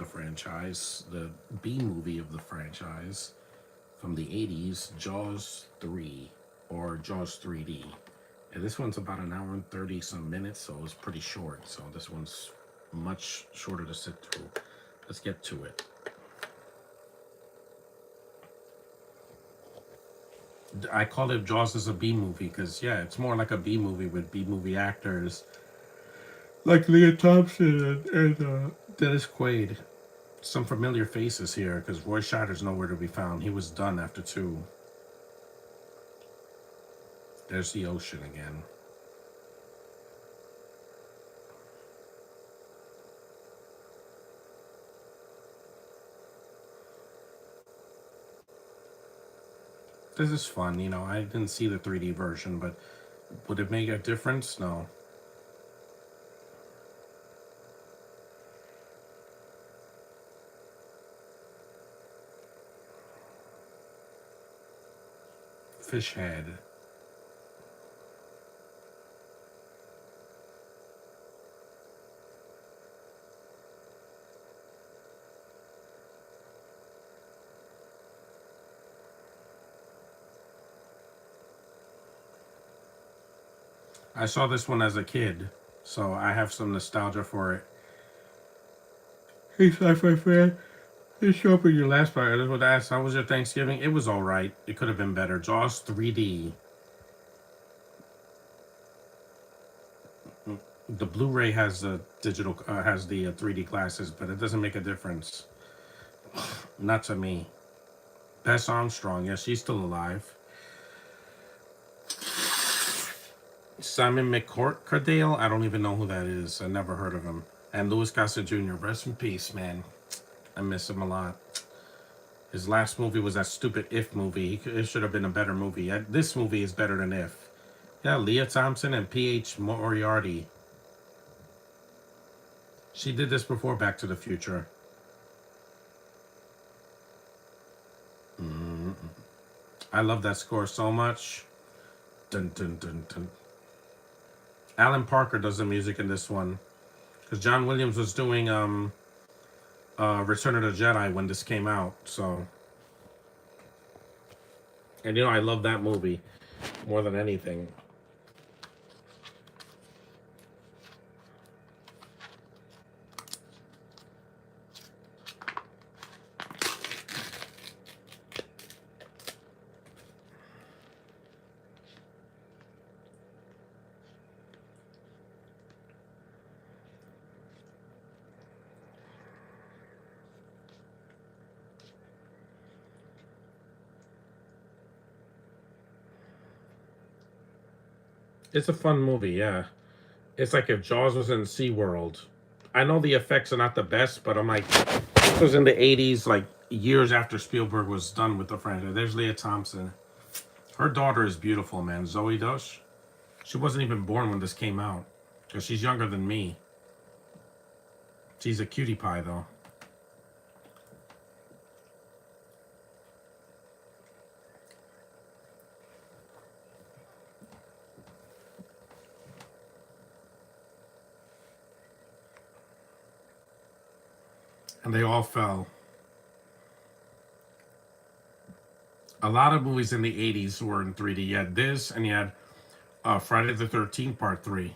franchise, the B movie of the franchise from the 80s, Jaws 3 or Jaws 3D. And this one's about an hour and 30 some minutes, so it's pretty short. So this one's much shorter to sit through. Let's get to it. I call it Jaws as a B movie because, yeah, it's more like a B movie with B movie actors like Leah Thompson and Dennis Quaid. Some familiar faces here because Roy Scheider's nowhere to be found. He was done after two. There's the ocean again. This is fun, you know. I didn't see the 3D version, but would it make a difference? No. Fish head. I saw this one as a kid, so I have some nostalgia for it. Hey, sci-fi fan. Hey, show up in your last part. I just want to ask, how was your Thanksgiving? It was all right. It could have been better. Jaws 3D. The Blu-ray has the digital, has the 3D glasses, but it doesn't make a difference. Not to me. Bess Armstrong, yeah, she's still alive. Simon McCorkadale, I don't even know who that is. I never heard of him. And Louis Gossett Jr., rest in peace, man. I miss him a lot. His last movie was that stupid If movie. It should have been a better movie. This movie is better than If. Yeah, Leah Thompson and P.H. Moriarty. She did this before Back to the Future. I love that score so much. Dun, dun, dun, dun. Alan Parker does the music in this one. Because John Williams was doing Return of the Jedi when this came out. So, and you know, I love that movie more than anything. It's a fun movie, yeah. It's like if Jaws was in SeaWorld. I know the effects are not the best, but I'm like, this was in the 80s, like years after Spielberg was done with the franchise. There's Leah Thompson. Her daughter is beautiful, man. Zoe Dush. She wasn't even born when this came out because she's younger than me. She's a cutie pie, though. And they all fell. A lot of movies in the 80s were in 3D. You had this, and you had Friday the 13th Part 3.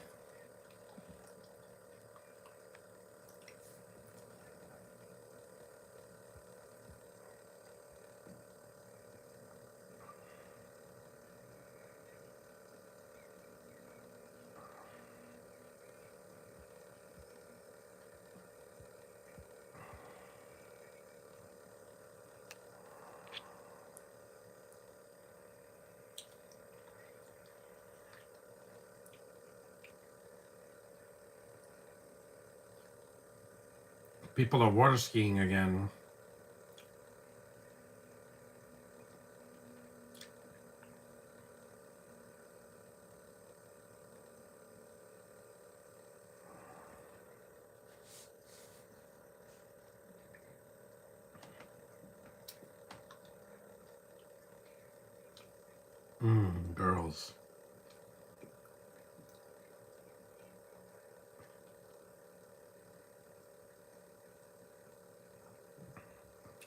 People are water skiing again. Girls.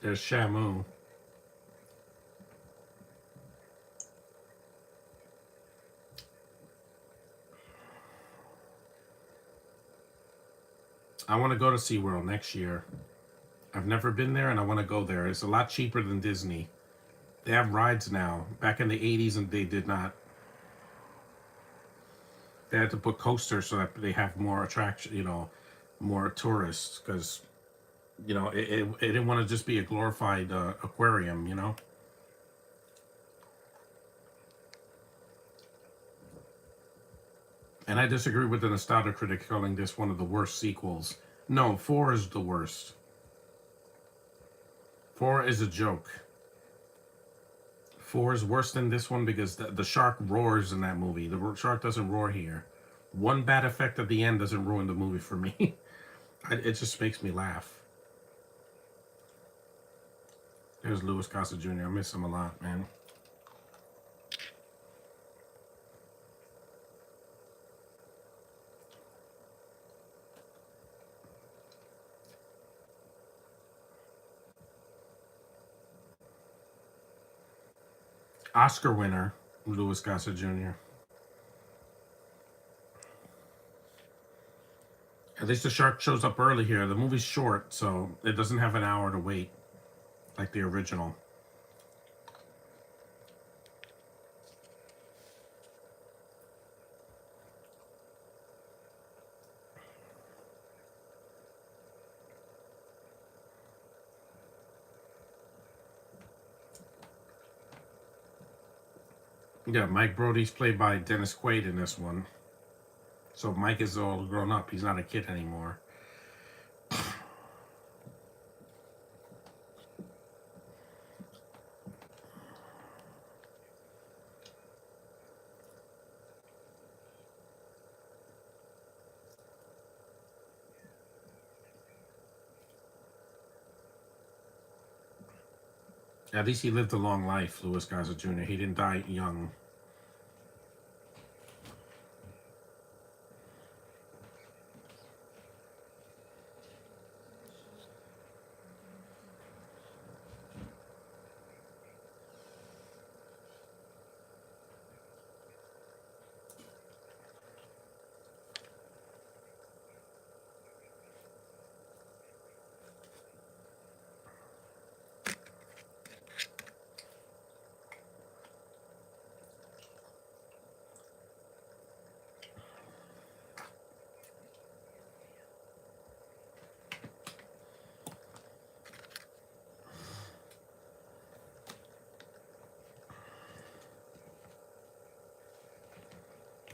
There's Shamu. I want to go to SeaWorld next year. I've never been there and I want to go there. It's a lot cheaper than Disney. They have rides now. Back in the 80s and they did not. They had to put coasters so that they have more attraction, more tourists because, it didn't want to just be a glorified aquarium. And I disagree with the Nostalgia critic calling this one of the worst sequels. No, 4 is the worst. 4 is a joke. 4 is worse than this one because the shark roars in that movie. The shark doesn't roar here. One bad effect at the end doesn't ruin the movie for me. It just makes me laugh. There's Louis Gossett Jr. I miss him a lot, man. Oscar winner, Louis Gossett Jr. At least the shark shows up early here. The movie's short, so it doesn't have an hour to wait like the original. Yeah, Mike Brody's played by Dennis Quaid in this one. So Mike is all grown up. He's not a kid anymore. At least he lived a long life, Louis Gossett Jr. He didn't die young.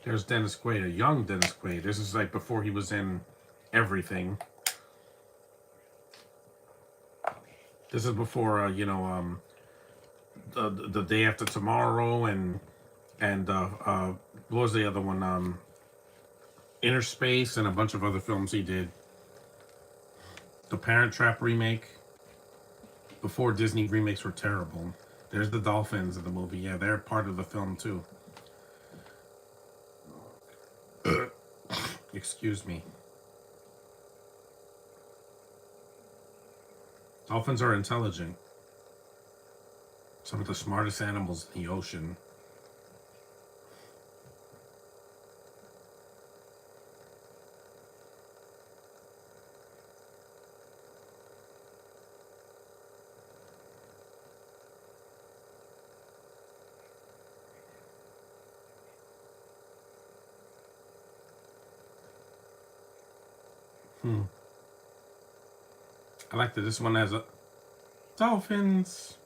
There's Dennis Quaid, a young Dennis Quaid. This is like before he was in everything. This is before, the Day After Tomorrow and what was the other one? Inner Space and a bunch of other films he did. The Parent Trap remake. Before Disney remakes were terrible. There's the dolphins in the movie. Yeah, they're part of the film too. Excuse me. Dolphins are intelligent. Some of the smartest animals in the ocean. I like that this one has a dolphins.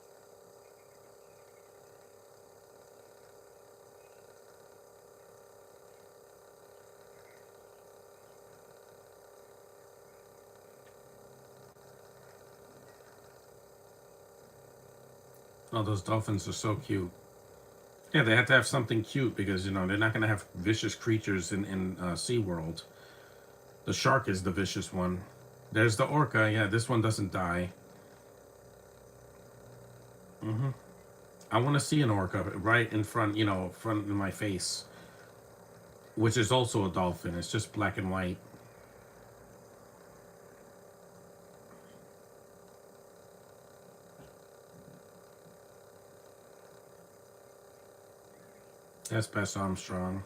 Oh, those dolphins are so cute. Yeah, they have to have something cute because, they're not going to have vicious creatures in SeaWorld. The shark is the vicious one. There's the orca. Yeah, this one doesn't die. I want to see an orca right in front, front in my face. Which is also a dolphin. It's just black and white. That's Bess Armstrong.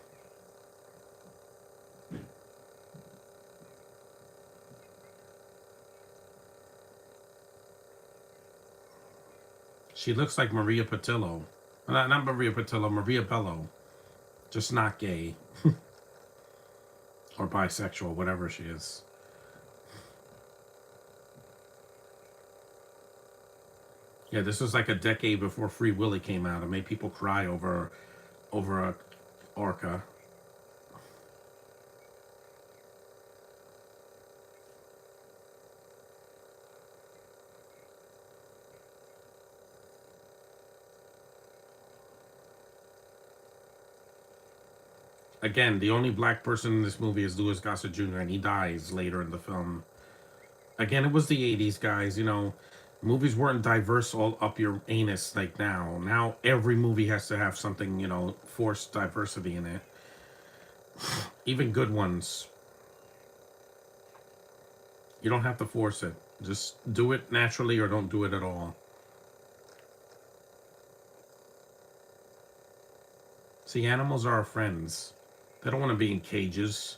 She looks like Maria Patillo. Not Maria Patillo, Maria Bello. Just not gay. Or bisexual, whatever she is. Yeah, this was like a decade before Free Willy came out. It made people cry over a orca. Again, the only black person in this movie is Louis Gossett Jr., and he dies later in the film. Again, it was the 80s, guys. You know, movies weren't diverse all up your anus like now. Now every movie has to have something, you know, forced diversity in it. Even good ones. You don't have to force it. Just do it naturally or don't do it at all. See, animals are our friends. They don't want to be in cages.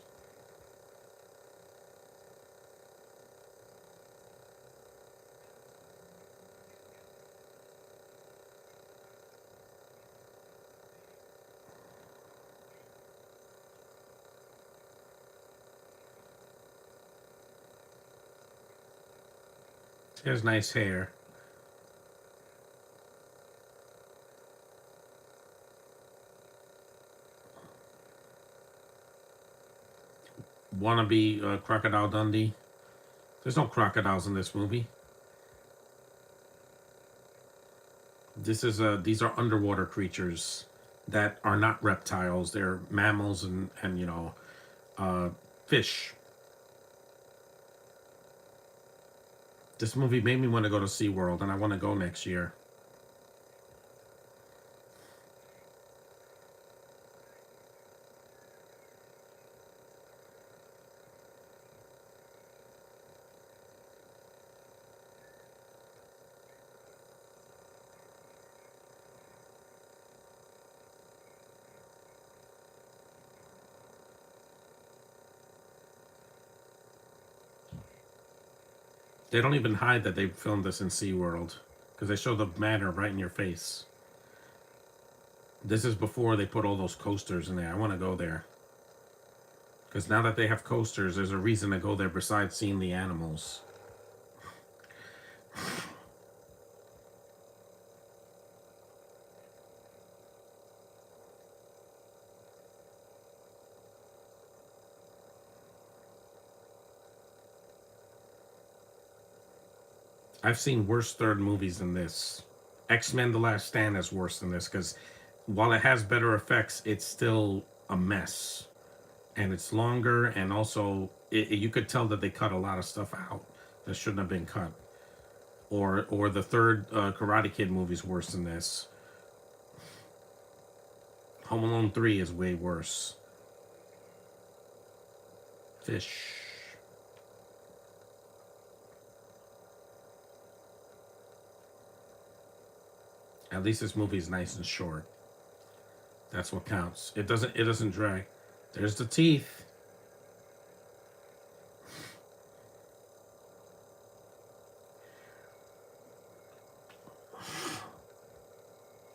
She has nice hair. Wanna be Crocodile Dundee? There's no crocodiles in this movie. These are underwater creatures that are not reptiles. They're mammals and you know, fish. This movie made me want to go to SeaWorld, and I want to go next year. They don't even hide that they filmed this in SeaWorld because they show the matter right in your face. This is before they put all those coasters in there. I want to go there. Because now that they have coasters, there's a reason to go there besides seeing the animals. I've seen worse third movies than this. X-Men The Last Stand is worse than this because while it has better effects, it's still a mess. And it's longer, and also you could tell that they cut a lot of stuff out that shouldn't have been cut. Or the third Karate Kid movie is worse than this. Home Alone 3 is way worse. Fish. At least this movie is nice and short. That's what counts. It doesn't drag. There's the teeth.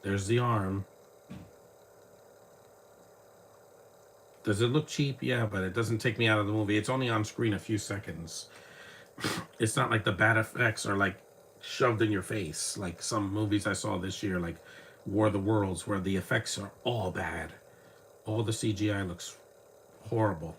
There's the arm. Does it look cheap? Yeah, but it doesn't take me out of the movie. It's only on screen a few seconds. It's not like the bad effects are like shoved in your face like some movies I saw this year, like War of the Worlds, where the effects are all bad. All the CGI looks horrible.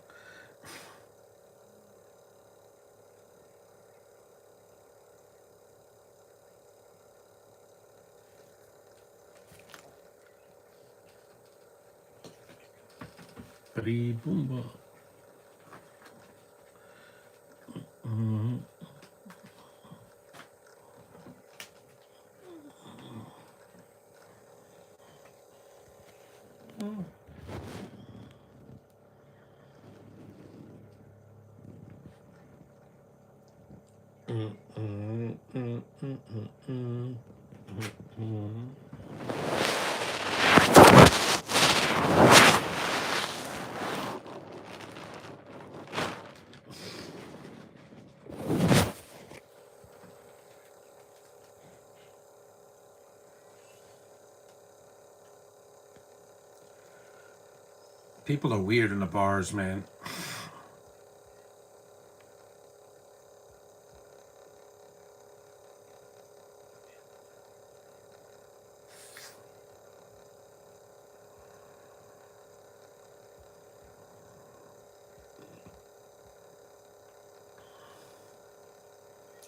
Boomba. People are weird in the bars, man.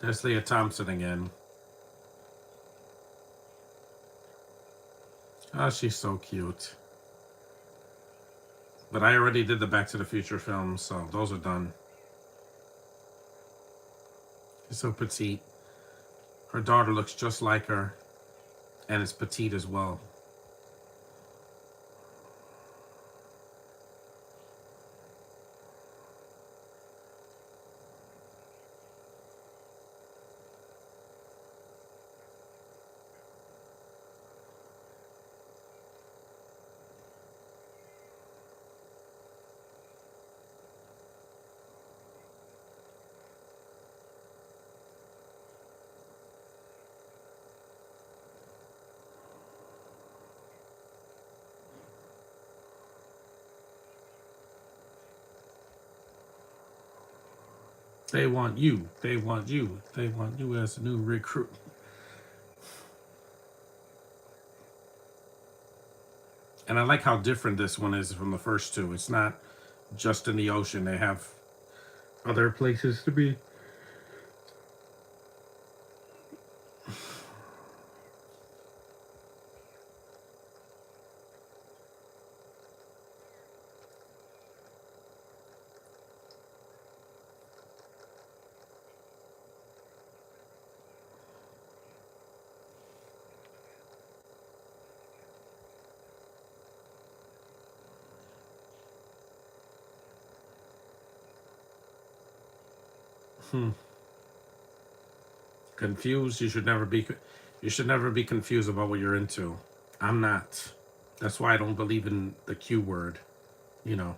There's Leah Thompson again. Oh, she's so cute. But I already did the Back to the Future films, so those are done. She's so petite. Her daughter looks just like her, and is petite as well. They want you. They want you. They want you as a new recruit. And I like how different this one is from the first two. It's not just in the ocean. They have other places to be. Hmm. Confused. You should never be. You should never be confused about what you're into. I'm not. That's why I don't believe in the Q word. You know.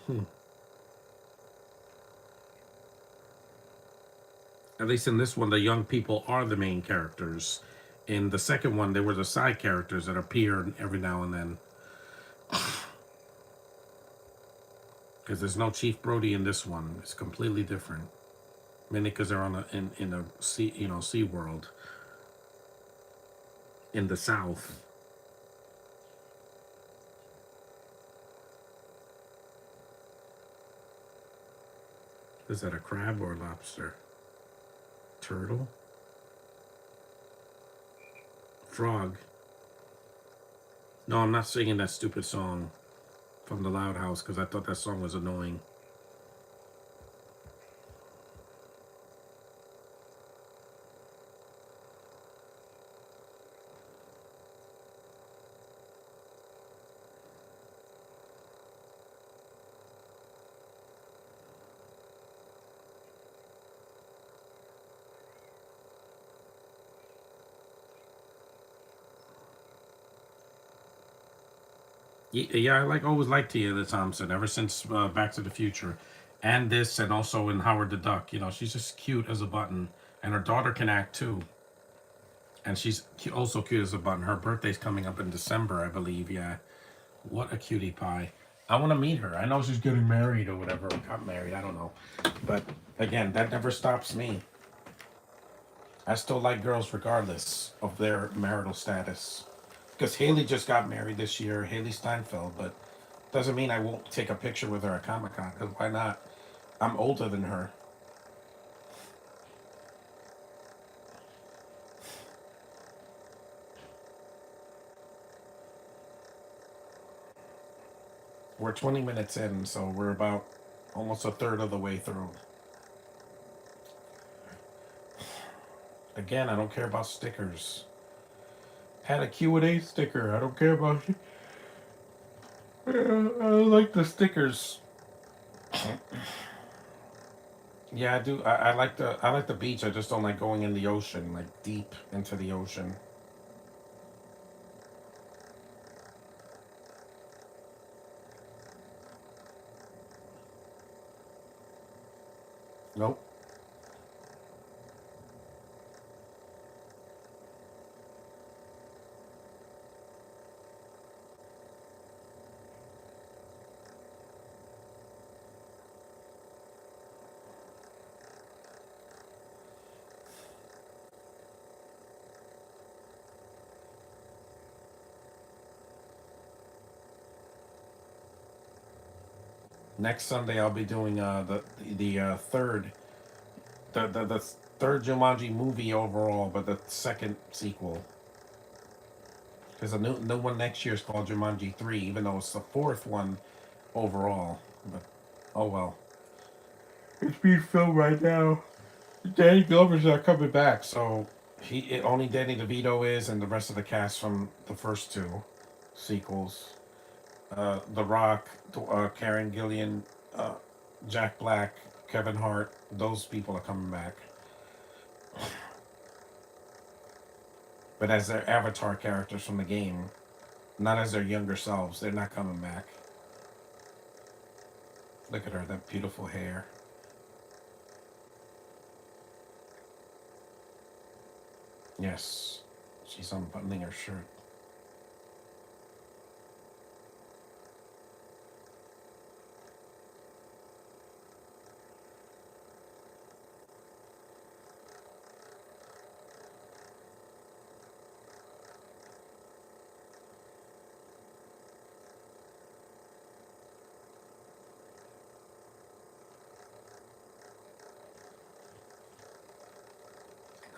Hmm. At least in this one, the young people are the main characters. In the second one, they were the side characters that appear every now and then. Because there's no Chief Brody in this one. It's completely different. Mainly because they're on in a sea, sea world in the south. Is that a crab or a lobster? Turtle? Frog? No, I'm not singing that stupid song from the Loud House because I thought that song was annoying. Yeah, I always liked Tia Thompson ever since Back to the Future, and this, and also in Howard the Duck. She's just cute as a button, and her daughter can act too, and she's also cute as a button. Her birthday's coming up in December, I believe. Yeah, what a cutie pie. I want to meet her. I know she's getting married or whatever, or got married. I don't know, but again, that never stops me. I still like girls regardless of their marital status. Because Haley just got married this year, Haley Steinfeld, but doesn't mean I won't take a picture with her at Comic Con. Because why not? I'm older than her. We're 20 minutes in, so we're about almost a third of the way through. Again, I don't care about stickers. Had a Q&A sticker. I don't care about you. I like the stickers. Yeah, I do. I like the beach. I just don't like going in the ocean, like deep into the ocean. Nope. Next Sunday I'll be doing the the third Jumanji movie overall, but the second sequel. Because the new one next year is called Jumanji 3, even though it's the fourth one overall. But oh well. It's being filmed right now. Danny Glover's not coming back, so only Danny DeVito is, and the rest of the cast from the first two sequels. The Rock, Karen Gillian, uh, Jack Black, Kevin Hart. Those people are coming back, but as their avatar characters from the game, not as their younger selves. They're not coming back. Look at her, that beautiful hair. Yes, she's unbuttoning her shirt.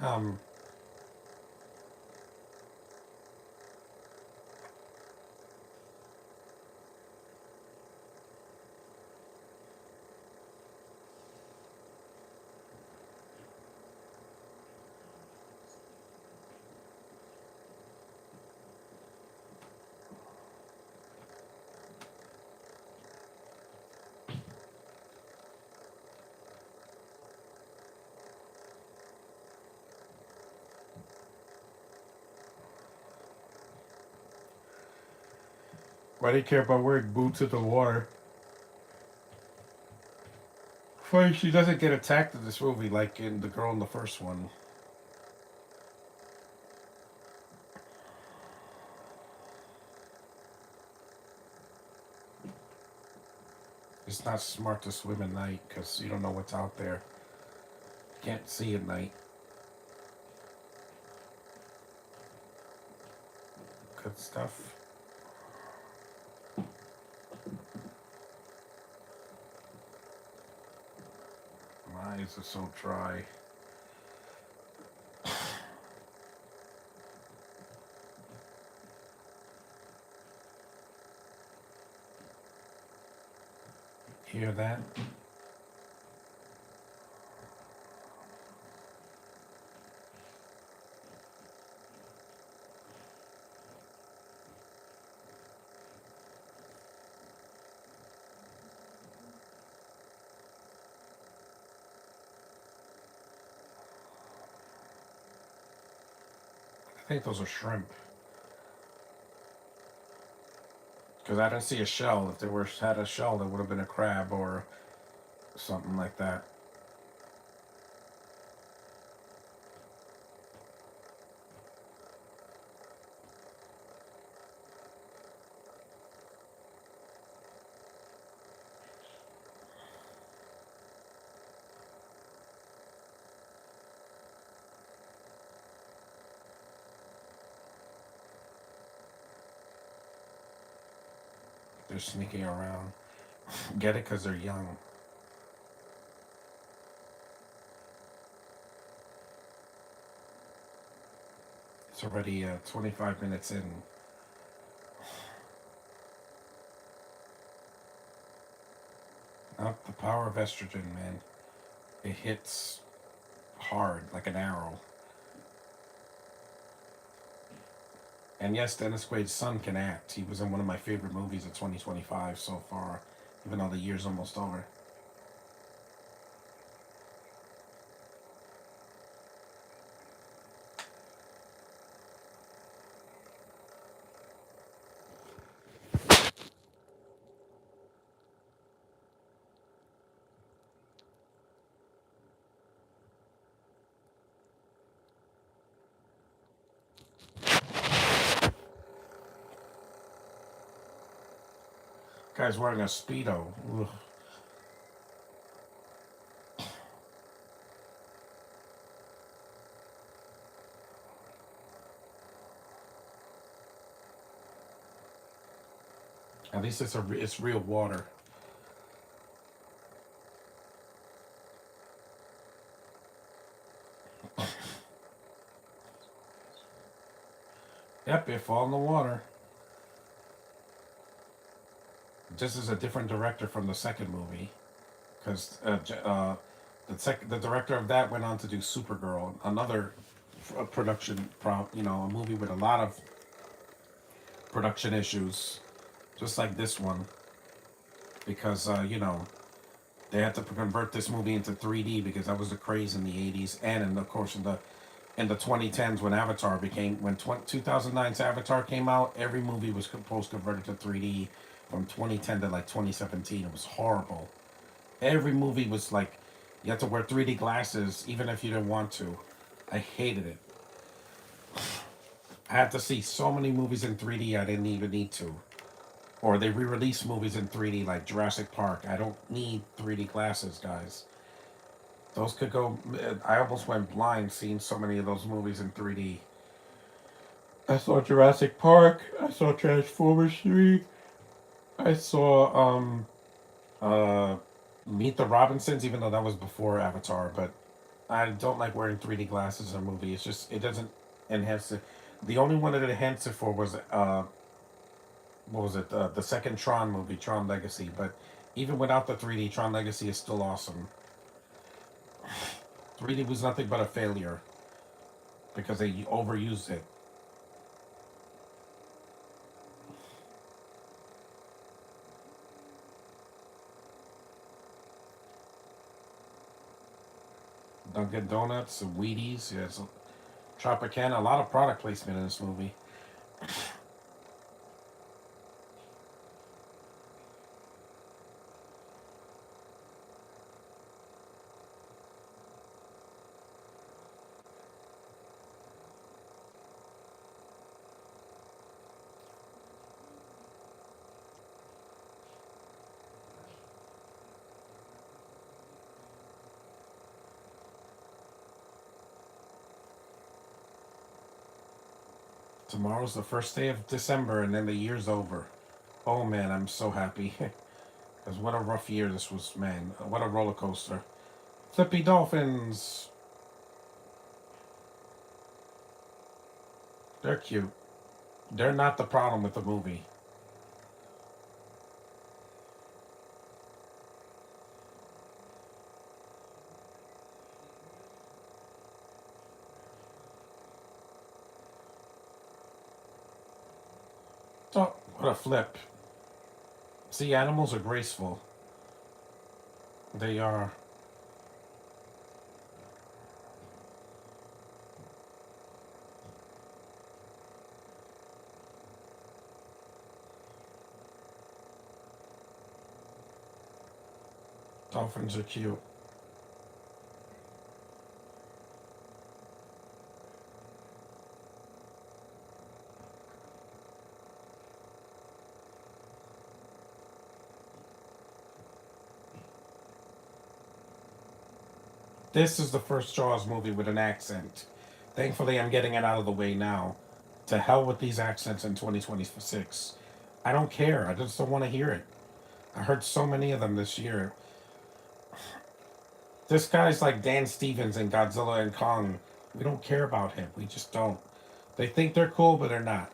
Um, why do you care about wearing boots in the water? Funny, she doesn't get attacked in this movie like in the girl in the first one. It's not smart to swim at night because you don't know what's out there. You can't see at night. Good stuff. My eyes are so dry. Hear that? I think those are shrimp. Because I didn't see a shell. If they were had a shell, there would have been a crab or something like that. They're sneaking around. Get it? Because they're young. It's already 25 minutes in. Not the power of estrogen, man. It hits hard like an arrow. And yes, Dennis Quaid's son can act. He was in one of my favorite movies of 2025 so far, even though the year's almost over. Guy's wearing a Speedo. Ugh. At least it's real water. Yep, it fall in the water. This is a different director from the second movie, because the director of that went on to do Supergirl, another production a movie with a lot of production issues, just like this one, because they had to convert this movie into 3D because that was the craze in the 80s, and of course in the 2010s when 2009's Avatar came out, every movie was post converted to 3D from 2010 to like 2017. It was horrible. Every movie was like you had to wear 3D glasses even if you didn't want to. I hated it. I had to see so many movies in 3D I didn't even need to. Or they re-release movies in 3D like Jurassic Park. I don't need 3D glasses, guys. Those could go. I almost went blind seeing so many of those movies in 3D. I saw Jurassic Park. I saw Transformers 3. I saw uh Meet the Robinsons, even though that was before Avatar. But I don't like wearing 3D glasses in a movie. It's just it doesn't enhance it. The only one that it enhanced it for was what was it? The second Tron movie, Tron Legacy. But even without the 3D, Tron Legacy is still awesome. 3D was nothing but a failure because they overused it. Dunkin' Donuts, Wheaties, yes, Tropicana. A lot of product placement in this movie. Tomorrow's the first day of December, and then the year's over. Oh man, I'm so happy. Because what a rough year this was, man. What a roller coaster. Flippy Dolphins. They're cute. They're not the problem with the movie. Oh, what a flip. See, animals are graceful. They are. Dolphins are cute. This is the first Jaws movie with an accent. Thankfully, I'm getting it out of the way now. To hell with these accents in 2026. I don't care. I just don't want to hear it. I heard so many of them this year. This guy's like Dan Stevens in Godzilla and Kong. We don't care about him. We just don't. They think they're cool, but they're not.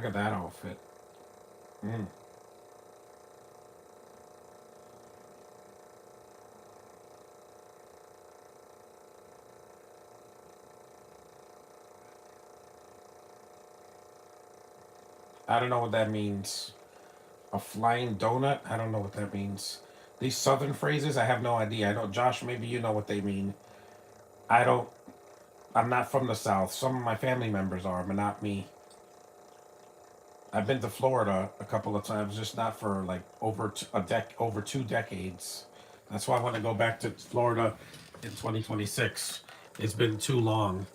Look at that outfit. Mm. I don't know what that means. A flying donut? I don't know what that means. These southern phrases, I have no idea. I know, Josh, maybe you know what they mean. I don't. I'm not from the South. Some of my family members are, but not me. I've been to Florida a couple of times, just not for like over 2 decades. That's why I want to go back to Florida in 2026. It's been too long.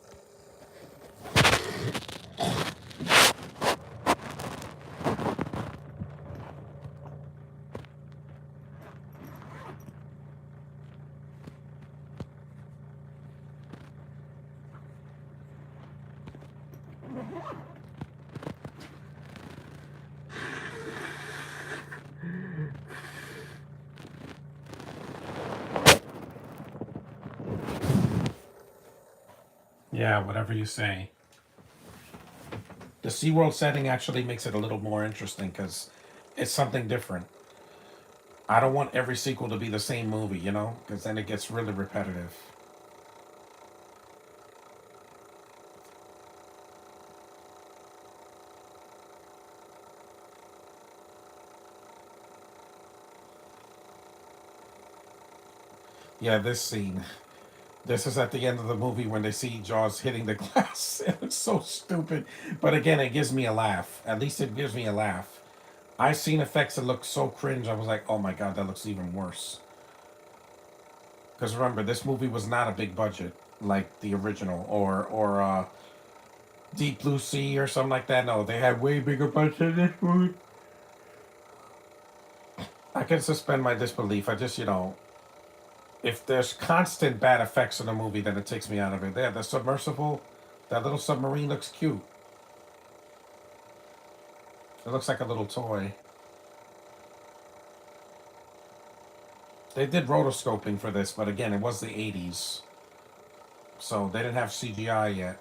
Yeah, whatever you say. The SeaWorld setting actually makes it a little more interesting because it's something different. I don't want every sequel to be the same movie, because then it gets really repetitive. Yeah, this scene. This is at the end of the movie when they see Jaws hitting the glass. It's so stupid. But again, it gives me a laugh. At least it gives me a laugh. I've seen effects that look so cringe, I was like, oh my god, that looks even worse. Because remember, this movie was not a big budget like the original or Deep Blue Sea or something like that. No, they had way bigger budget than this movie. I can suspend my disbelief. I just, if there's constant bad effects in a movie, then it takes me out of it. There, the submersible, that little submarine looks cute. It looks like a little toy. They did rotoscoping for this, but again, it was the 80s. So they didn't have CGI yet.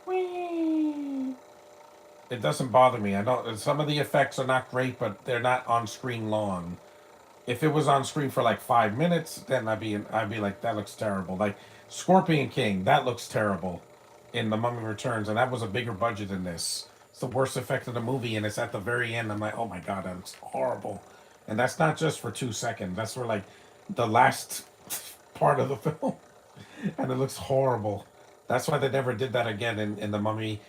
Whee! It doesn't bother me. I know some of the effects are not great, but they're not on screen long. If it was on screen for like 5 minutes, then I'd be like, that looks terrible. Like Scorpion King, that looks terrible in The Mummy Returns, and that was a bigger budget than this. It's the worst effect of the movie, and it's at the very end. I'm like, oh my god, that looks horrible. And that's not just for 2 seconds. That's for like the last part of the film, and it looks horrible. That's why they never did that again in the Mummy,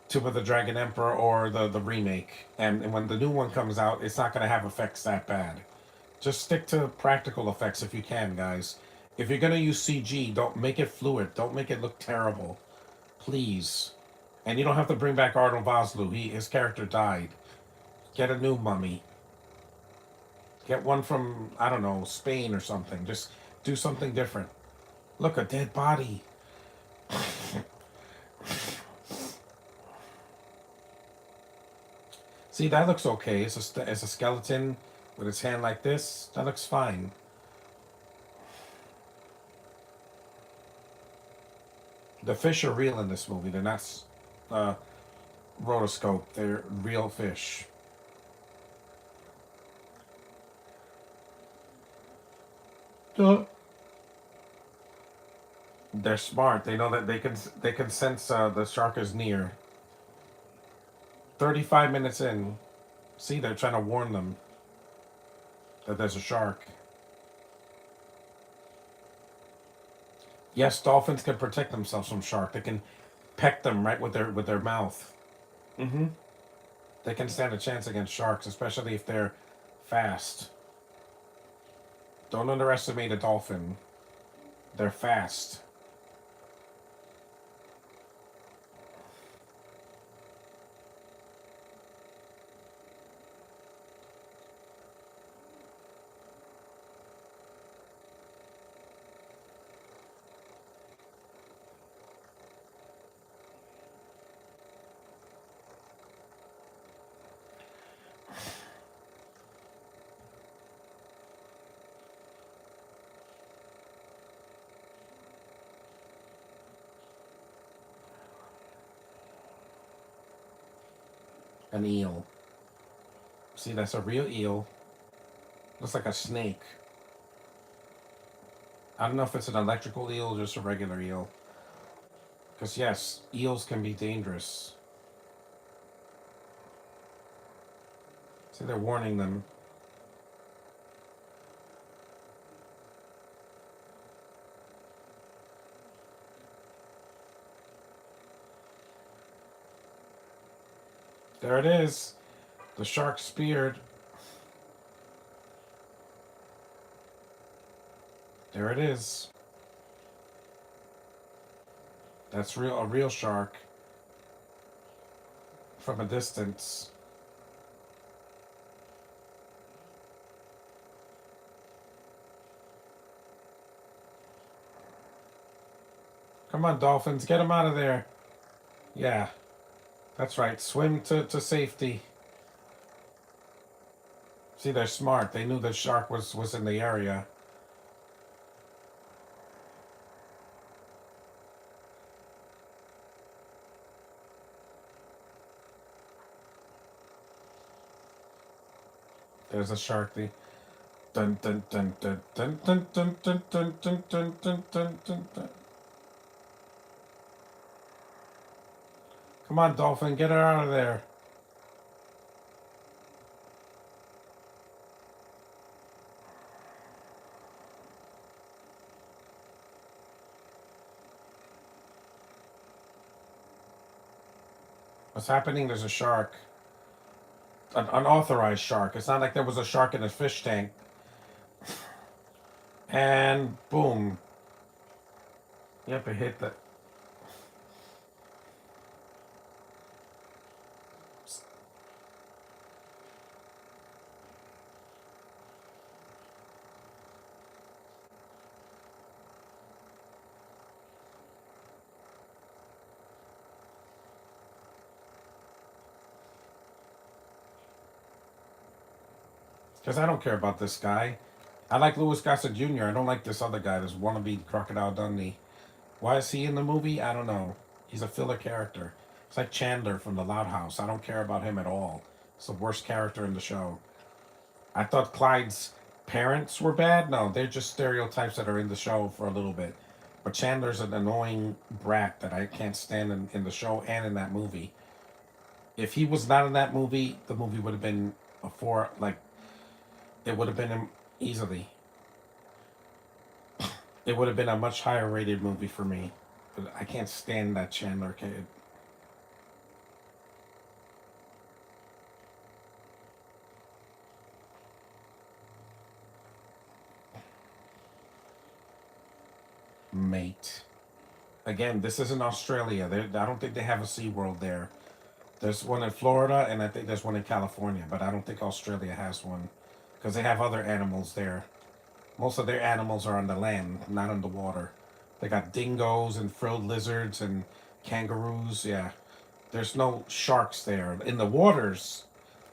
Tomb of the Dragon Emperor, or the remake. And when the new one comes out, it's not going to have effects that bad. Just stick to practical effects if you can, guys. If you're gonna use CG, don't make it fluid. Don't make it look terrible, please. And you don't have to bring back Arnold Vosloo. His character died. Get a new mummy. Get one from, I don't know, Spain or something. Just do something different. Look, a dead body. See, that looks okay. It's a skeleton with its hand like this. That looks fine. The fish are real in this movie. They're not uh, rotoscope. They're real fish. Uh, They're smart. They know that they can sense the shark is near. 35 minutes in, see, they're trying to warn them that there's a shark. Yes, dolphins can protect themselves from shark. They can peck them right with their mouth. Mm-hmm. They can stand a chance against sharks, especially if they're fast. Don't underestimate a dolphin. They're fast. An eel. See, that's a real eel. Looks like a snake. I don't know if it's an electrical eel or just a regular eel. Because, yes, eels can be dangerous. See, they're warning them. There it is. The shark speared. There it is. That's a real shark. From a distance. Come on, dolphins, get them out of there. Yeah, that's right. Swim to safety. See, they're smart. They knew the shark was in the area. There's a shark. Dun dun dun dun dun dun dun dun dun dun dun dun dun dun dun. Come on, dolphin, get her out of there. What's happening? There's a shark. An unauthorized shark. It's not like there was a shark in a fish tank. And boom. Yep, it hit the. Because I don't care about this guy. I like Louis Gossett Jr. I don't like this other guy, this wannabe Crocodile Dundee. Why is he in the movie? I don't know. He's a filler character. It's like Chandler from The Loud House. I don't care about him at all. It's the worst character in the show. I thought Clyde's parents were bad. No, they're just stereotypes that are in the show for a little bit. But Chandler's an annoying brat that I can't stand in the show and in that movie. If he was not in that movie, the movie would have been a four, like, it would have been him easily. It would have been a much higher rated movie for me. But I can't stand that Chandler kid. Mate. Again, this isn't Australia. I don't think they have a SeaWorld there. There's one in Florida, and I think there's one in California, but I don't think Australia has one. Because they have other animals there. Most of their animals are on the land, not on the water. They got dingoes and frilled lizards and kangaroos. Yeah. There's no sharks there. In the waters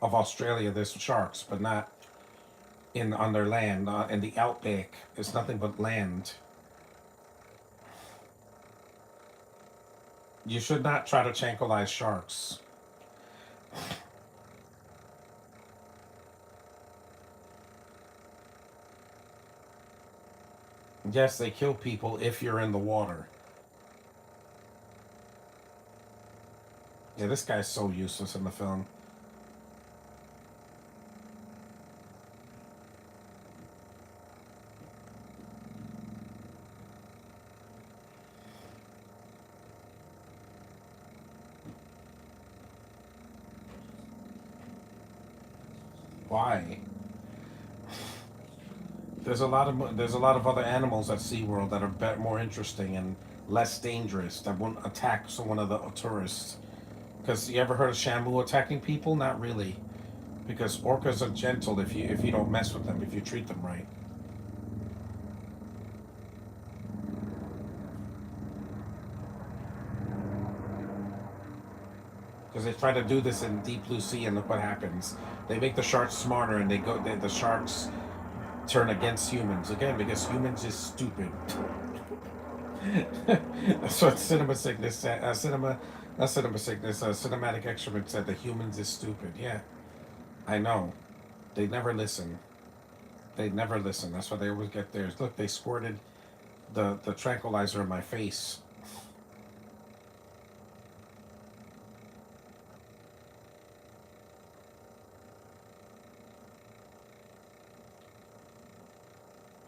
of Australia, there's sharks, but not on their land. In the outback, it's nothing but land. You should not try to tranquilize sharks. Yes, they kill people if you're in the water. Yeah, this guy's so useless in the film. Why? There's a lot of other animals at SeaWorld that are more interesting and less dangerous that won't attack one of the tourists. Because you ever heard of Shamu attacking people? Not really. Because orcas are gentle if you don't mess with them, if you treat them right. Because they try to do this in Deep Blue Sea, and look what happens. They make the sharks smarter, and the sharks turn against humans again because humans is stupid. That's what cinema sickness, cinema That's cinema sickness. Cinematic extrovert said the humans is stupid. Yeah, I know. They never listen. They never listen. That's why they always get theirs. Look, they squirted the tranquilizer in my face.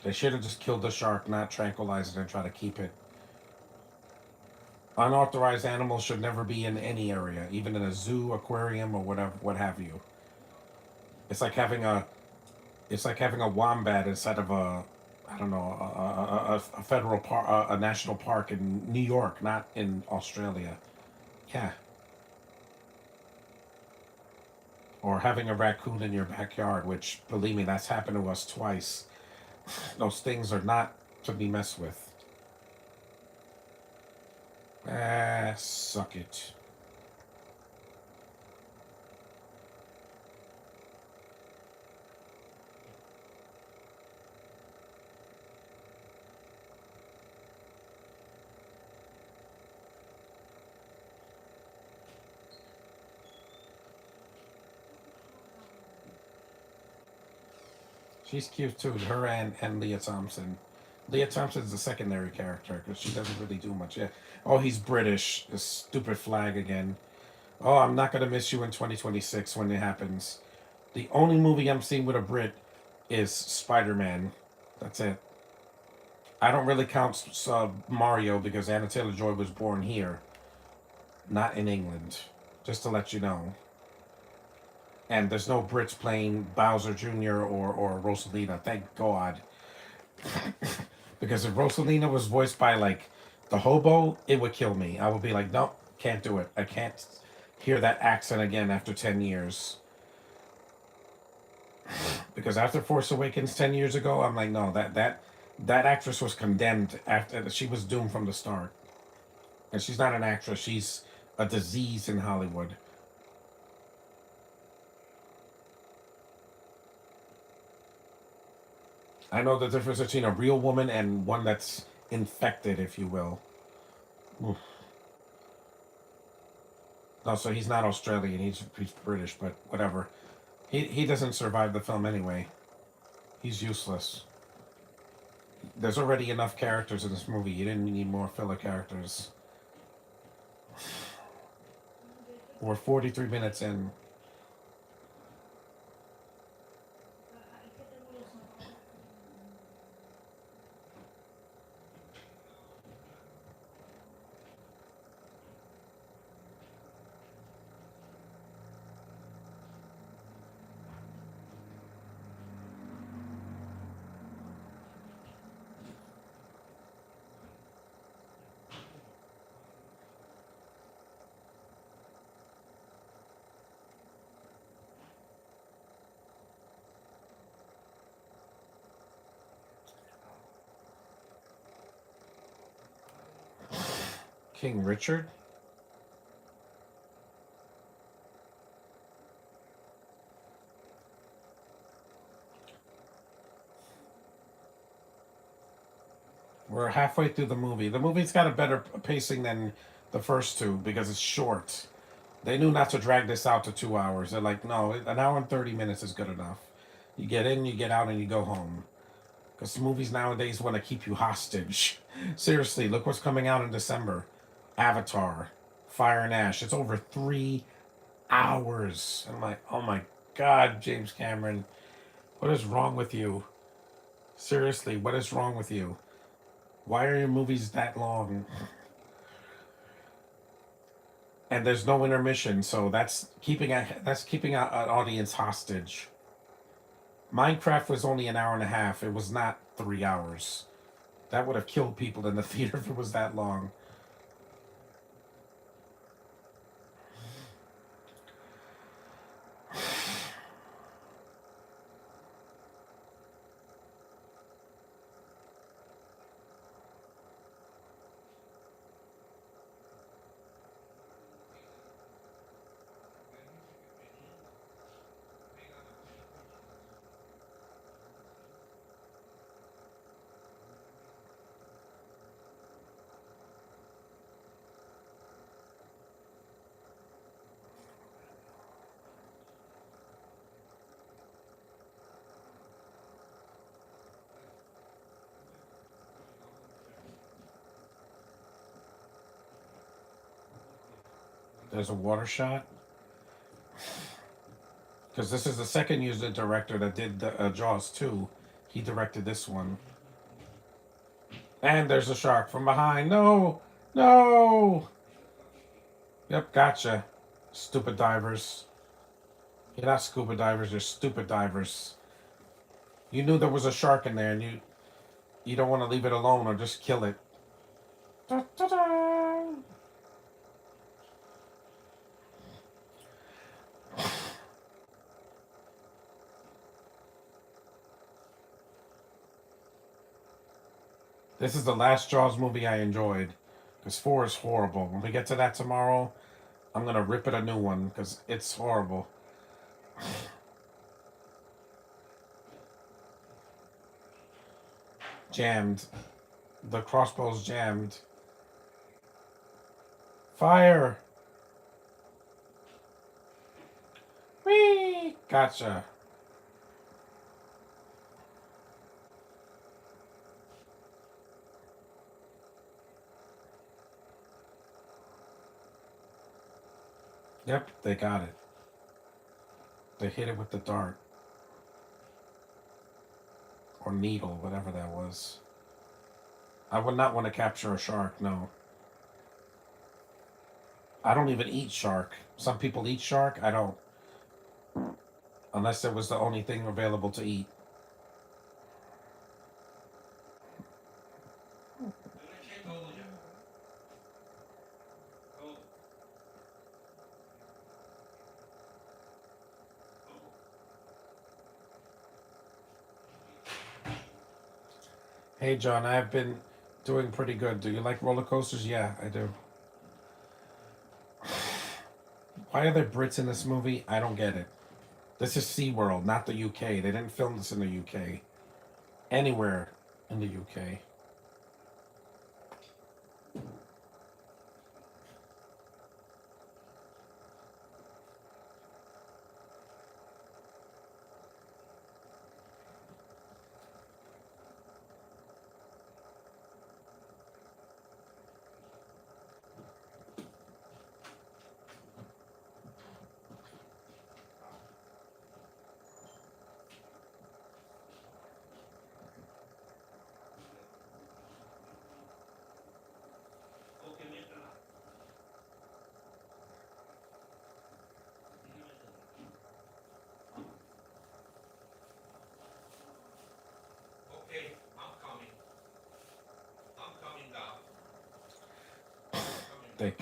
They should have just killed the shark, not tranquilized it and try to keep it. Unauthorized animals should never be in any area, even in a zoo, aquarium, or whatever, what have you. It's like having a, it's like having a wombat instead of a, I don't know, a federal park, a national park in New York, not in Australia. Yeah, or having a raccoon in your backyard, which, believe me, that's happened to us twice. Those things are not to be messed with. Ah, suck it. She's cute too. Her and Leah Thompson. Leah Thompson's a secondary character because she doesn't really do much. Yeah. Oh, he's British. This stupid flag again. Oh, I'm not gonna miss you in 2026 when it happens. The only movie I'm seeing with a Brit is Spider Man. That's it. I don't really count Mario because Anna Taylor Joy was born here, not in England. Just to let you know. And there's no Brits playing Bowser Jr. or Rosalina. Thank God. Because if Rosalina was voiced by like the hobo, it would kill me. I would be like, nope, can't do it. I can't hear that accent again after 10 years. Because after Force Awakens 10 years ago, I'm like, no, that actress was condemned after she was doomed from the start. And she's not an actress; she's a disease in Hollywood. I know the difference between a real woman and one that's infected, if you will. Oof. No, so he's not Australian; he's British, but whatever. He doesn't survive the film anyway. He's useless. There's already enough characters in this movie. You didn't need more filler characters. We're 43 minutes in. King Richard? We're halfway through the movie. The movie's got a better pacing than the first two because it's short. They knew not to drag this out to 2 hours. They're like, no, an hour and 30 minutes is good enough. You get in, you get out, and you go home. Because movies nowadays want to keep you hostage. Seriously, look what's coming out in December: Avatar, Fire and Ash. It's over 3 hours. I'm like, oh my God, James Cameron, what is wrong with you? Seriously, what is wrong with you? Why are your movies that long? And there's no intermission, so that's keeping an audience hostage. Minecraft was only an hour and a half. It was not 3 hours. That would have killed people in the theater if it was that long. There's a water shot. Because this is the second user director that did the Jaws 2. He directed this one. And there's a shark from behind. No! No! Yep, gotcha. Stupid divers. You're not scuba divers, you're stupid divers. You knew there was a shark in there and you don't want to leave it alone or just kill it. Da, da, da. This is the last Jaws movie I enjoyed. Because 4 is horrible. When we get to that tomorrow, I'm going to rip it a new one because it's horrible. Jammed. The crossbow's jammed. Fire! Whee! Gotcha. Yep, they got it. They hit it with the dart. Or needle, whatever that was. I would not want to capture a shark, no. I don't even eat shark. Some people eat shark, I don't. Unless it was the only thing available to eat. Hey John, I've been doing pretty good. Do you like roller coasters? Yeah, I do. Why are there Brits in this movie? I don't get it. This is SeaWorld, not the UK. They didn't film this in the UK. Anywhere in the UK.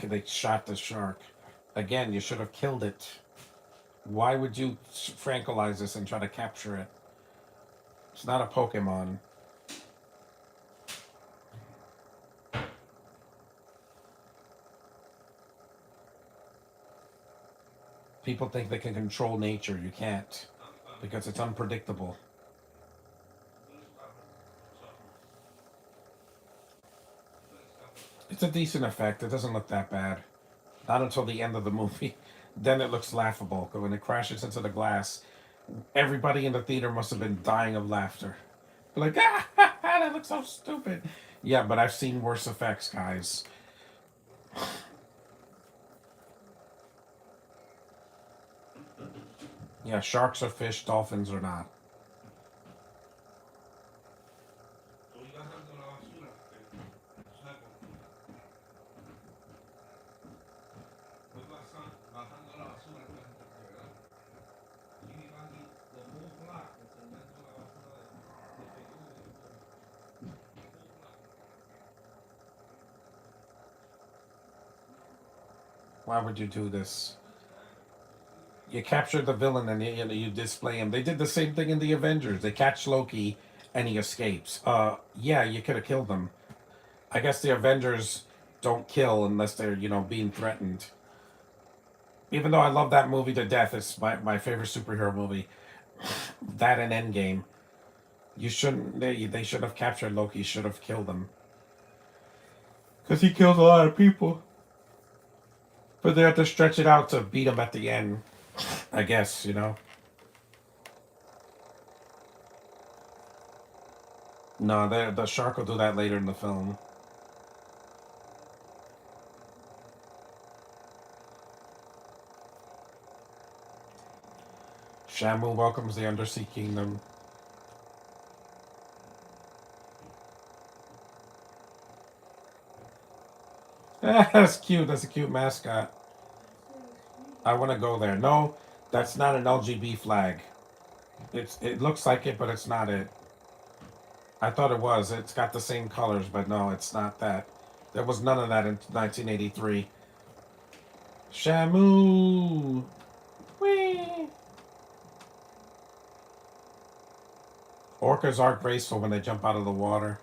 They shot the shark. Again, you should have killed it. Why would you tranquilize this and try to capture it? It's not a Pokemon. People think they can control nature. You can't. Because it's unpredictable. It's a decent effect. It doesn't look that bad. Not until the end of the movie. Then it looks laughable. Because when it crashes into the glass, everybody in the theater must have been dying of laughter. Like, ah, that looks so stupid. Yeah, but I've seen worse effects, guys. Yeah, sharks are fish, dolphins are not. Why would you do this? You capture the villain and you display him. They did the same thing in the Avengers. They catch Loki and he escapes. Yeah, you could have killed him. I guess the Avengers don't kill unless they're, being threatened. Even though I love that movie to death, it's my favorite superhero movie. That and Endgame. You shouldn't. They should have captured Loki. Should have killed him. Because he kills a lot of people. But they have to stretch it out to beat him at the end. I guess. No, the shark will do that later in the film. Shamu welcomes the Undersea Kingdom. That's cute. That's a cute mascot. I want to go there. No, that's not an LGB flag. It looks like it, but it's not it. I thought it was. It's got the same colors, but no, it's not that. There was none of that in 1983. Shamu. Whee! Orcas are graceful when they jump out of the water.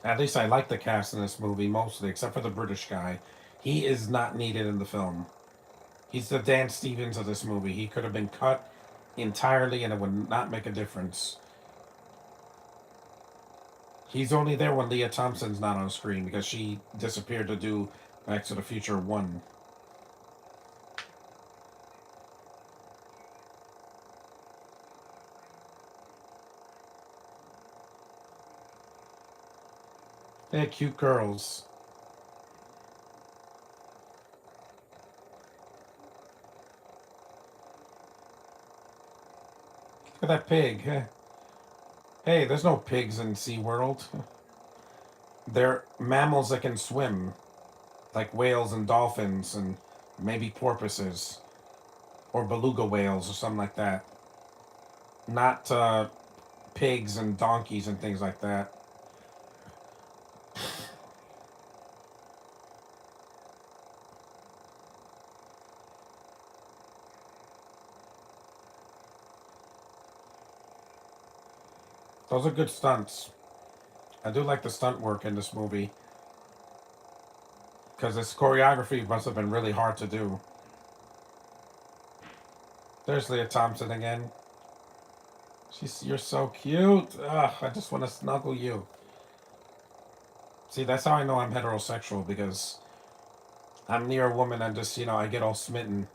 At least I like the cast in this movie mostly, except for the British guy. He is not needed in the film. He's the Dan Stevens of this movie. He could have been cut entirely and it would not make a difference. He's only there when Leah Thompson's not on screen because she disappeared to do Back to the Future 1. They're cute girls. Look at that pig. Hey, there's no pigs in SeaWorld. They're mammals that can swim, like whales and dolphins and maybe porpoises or beluga whales or something like that. Not pigs and donkeys and things like that. Those are good stunts. I do like the stunt work in this movie because this choreography must have been really hard to do. There's Leah Thompson again. You're so cute. Ugh, I just want to snuggle you. See, that's how I know I'm heterosexual because I'm near a woman and just I get all smitten.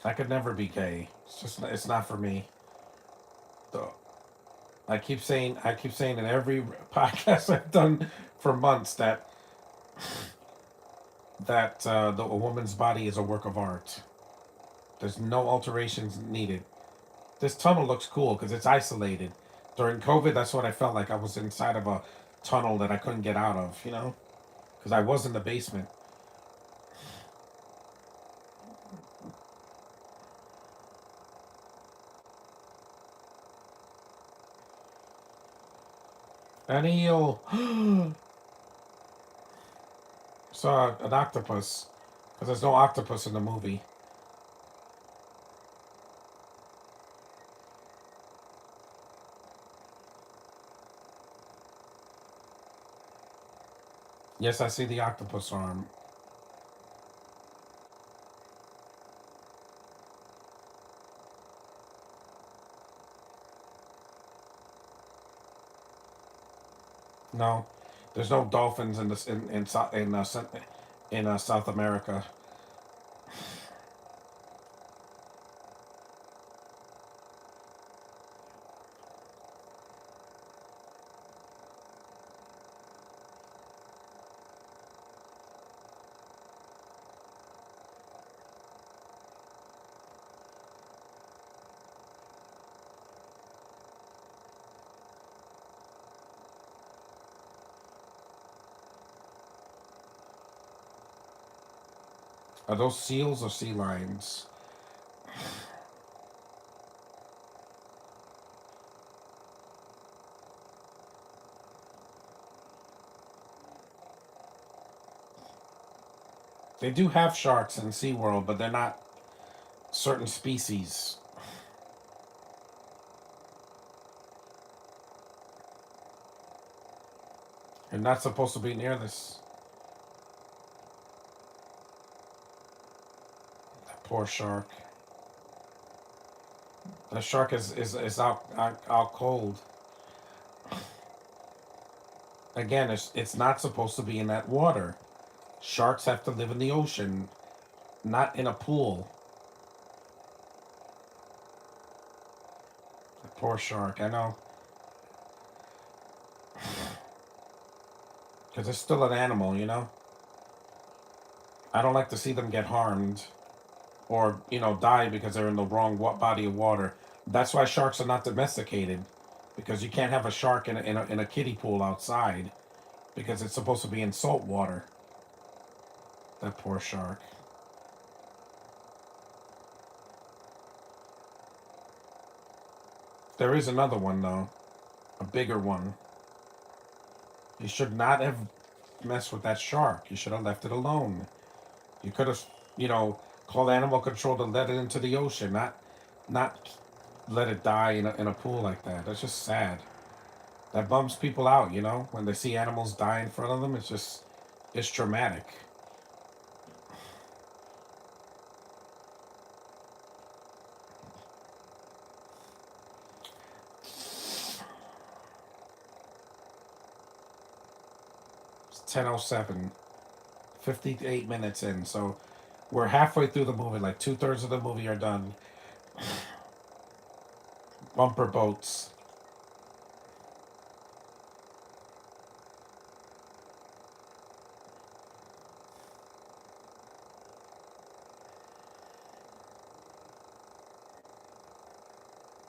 I could never be gay. It's not for me. So I keep saying in every podcast I've done for months that a woman's body is a work of art. There's no alterations needed. This tunnel looks cool because it's isolated. During COVID, that's what I felt like. I was inside of a tunnel that I couldn't get out of, because I was in the basement. An eel. Saw an octopus because there's no octopus in the movie. Yes, I see the octopus arm. No, there's no dolphins in this in South America. Are those seals or sea lions? They do have sharks in SeaWorld, but they're not certain species. You're not supposed to be near this. That poor shark. The shark is out cold. Again, it's not supposed to be in that water. Sharks have to live in the ocean, not in a pool. The poor shark, I know. Because it's still an animal, you know? I don't like to see them get harmed or, die because they're in the wrong body of water. That's why sharks are not domesticated. Because you can't have a shark in a kiddie pool outside. Because it's supposed to be in salt water. That poor shark. There is another one, though. A bigger one. You should not have messed with that shark. You should have left it alone. You could have, called animal control to let it into the ocean, not let it die in a pool like that. That's just sad. That bums people out, when they see animals die in front of them. It's traumatic. It's 10:07, 58 minutes in, so we're halfway through the movie. Like 2/3 of the movie are done. Bumper boats.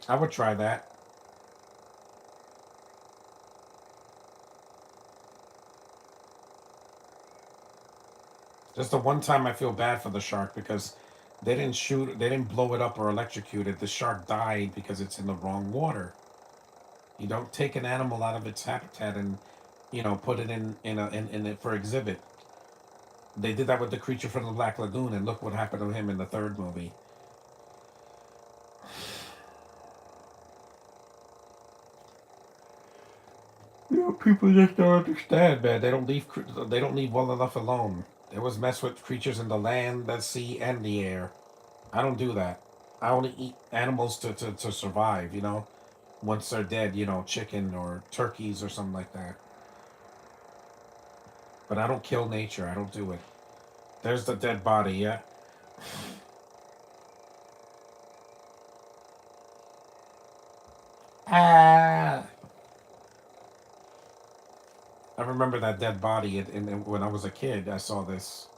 I would try that. Just the one time I feel bad for the shark because they didn't blow it up or electrocute it. The shark died because it's in the wrong water. You don't take an animal out of its habitat and, put it in it for exhibit. They did that with the creature from the Black Lagoon, and look what happened to him in the third movie. People just don't understand, man. They don't leave well enough alone. They always mess with creatures in the land, the sea, and the air. I don't do that. I only eat animals to survive, once they're dead, chicken or turkeys or something like that. But I don't kill nature. I don't do it. There's the dead body, yeah. Ah! I remember that dead body when I was a kid. I saw this.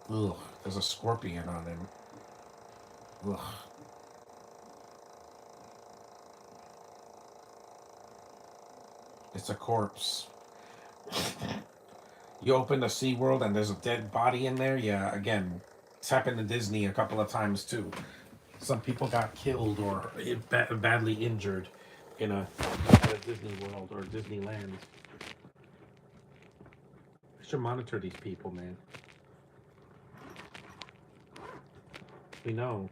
Ugh, there's a scorpion on him. Ugh. It's a corpse. You open the SeaWorld and there's a dead body in there? Yeah, again, it's happened to Disney a couple of times too. Some people got killed or badly injured at a Disney World or Disneyland. I should monitor these people, man. We know.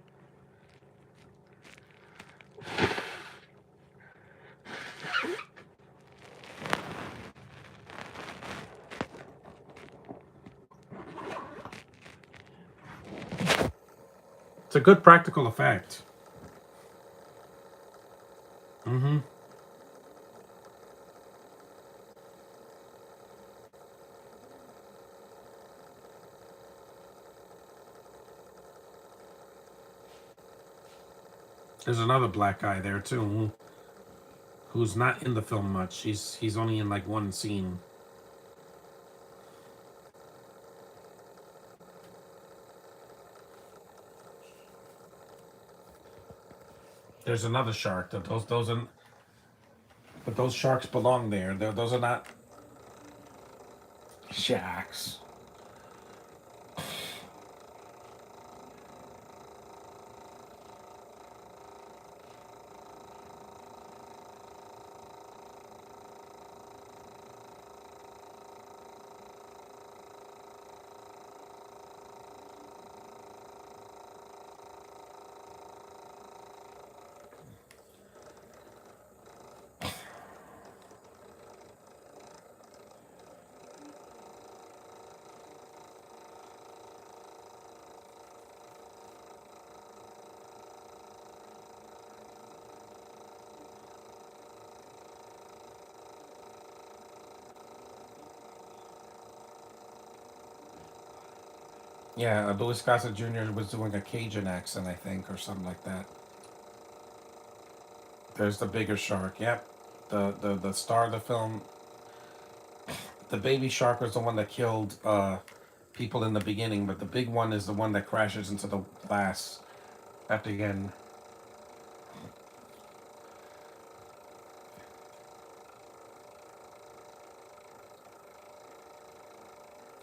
It's a good practical effect. Mm-hmm. There's another black guy there too, who's not in the film much. He's only in like one scene. There's another shark. Those But those sharks belong there. Those are not shacks. Yeah, Louis Gossett Jr. was doing a Cajun accent, I think, or something like that. There's the bigger shark. Yep, the star of the film. The baby shark was the one that killed people in the beginning, but the big one is the one that crashes into the glass at the end.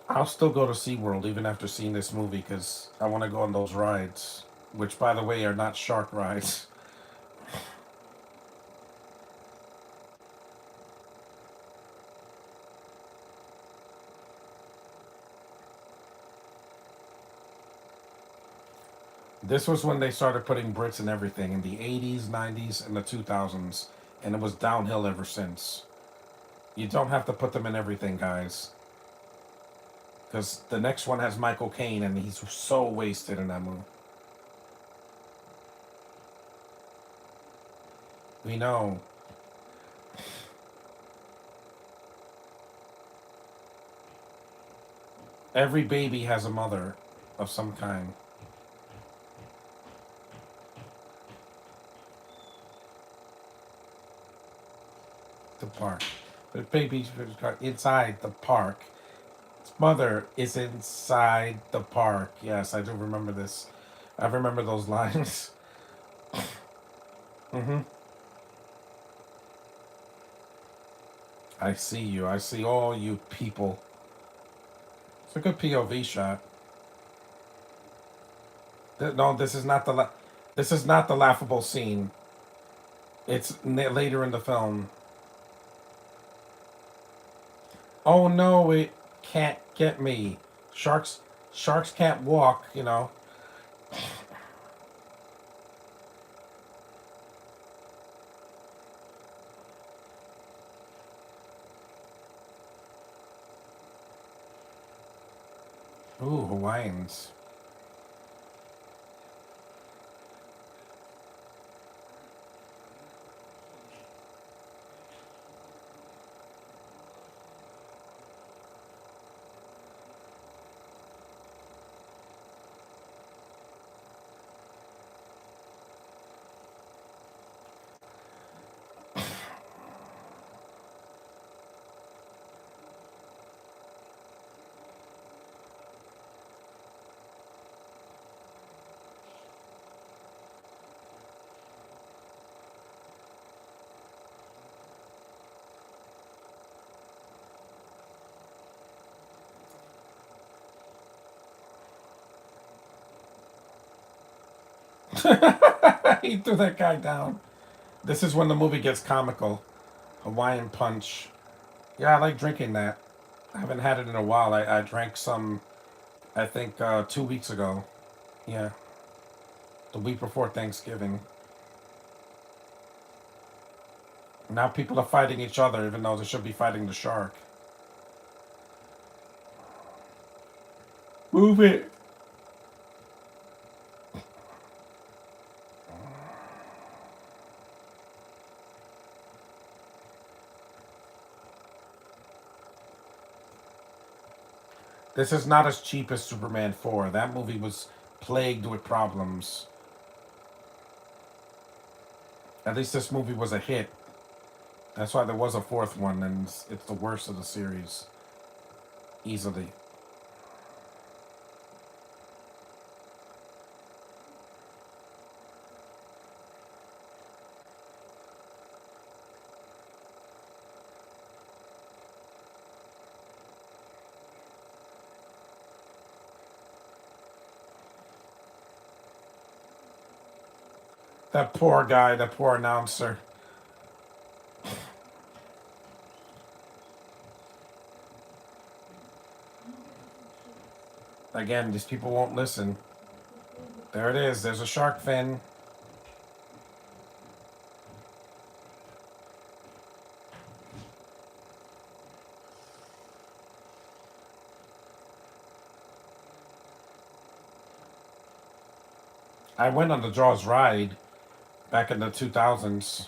I'll still go to SeaWorld even after seeing this movie because I want to go on those rides, which, by the way, are not shark rides. This was when they started putting Brits in everything in the 80s, 90s, and the 2000s, and it was downhill ever since. You don't have to put them in everything, guys, because the next one has Michael Caine, and he's so wasted in that movie. We know. Every baby has a mother of some kind. The park. The baby's inside the park. Its mother is inside the park. Yes, I do remember this. I remember those lines. Mm-hmm. I see you. I see all you people. It's a good POV shot. No, this is not this is not the laughable scene. It's later in the film. Oh no, it can't get me. Sharks, sharks can't walk. You know. Ooh, Hawaiians. He threw that guy down. This is when the movie gets comical. Hawaiian Punch. Yeah, I like drinking that. I haven't had it in a while. I drank some, I think, 2 weeks ago. Yeah, the week before Thanksgiving. Now people are fighting each other, even though they should be fighting the shark. Move it. This is not as cheap as Superman 4. That movie was plagued with problems. At least this movie was a hit. That's why there was a fourth one, and it's the worst of the series. Easily. That poor guy, that poor announcer. Again, these people won't listen. There it is. There's a shark fin. I went on the Jaws ride back in the 2000s.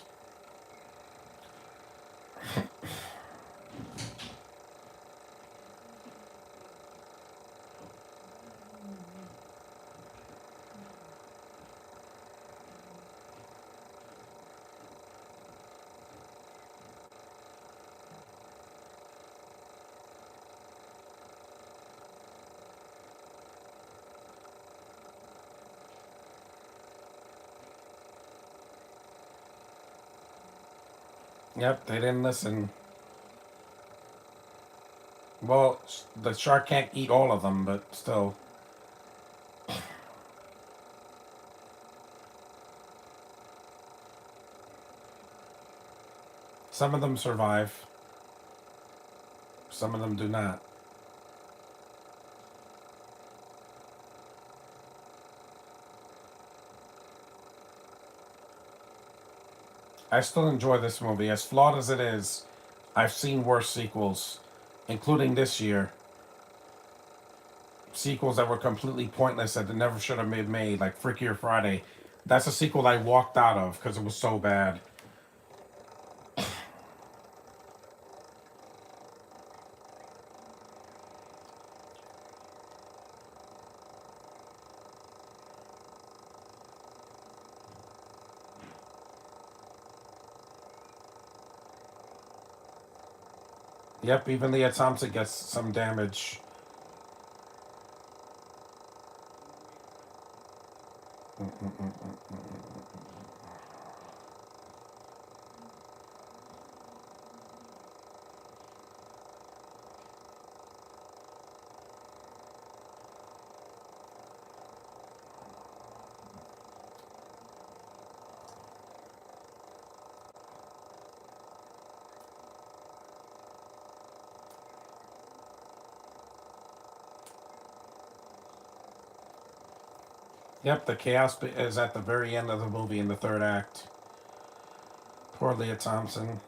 Yep, they didn't listen. Well, the shark can't eat all of them, but still. Some of them survive. Some of them do not. I still enjoy this movie. As flawed as it is, I've seen worse sequels, including this year. Sequels that were completely pointless that they never should have been made, like Freakier Friday. That's a sequel I walked out of because it was so bad. Yep, even Leah Thompson gets some damage. Yep, the chaos is at the very end of the movie in the third act. Poor Leah Thompson.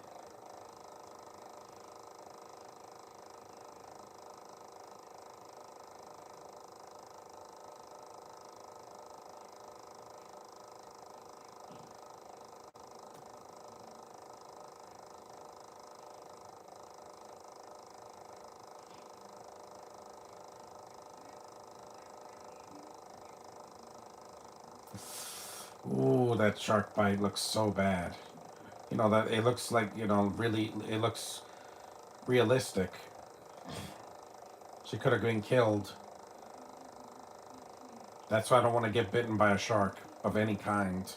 Ooh, that shark bite looks so bad. You know that it looks like really it looks realistic. She could have been killed. That's why I don't want to get bitten by a shark of any kind.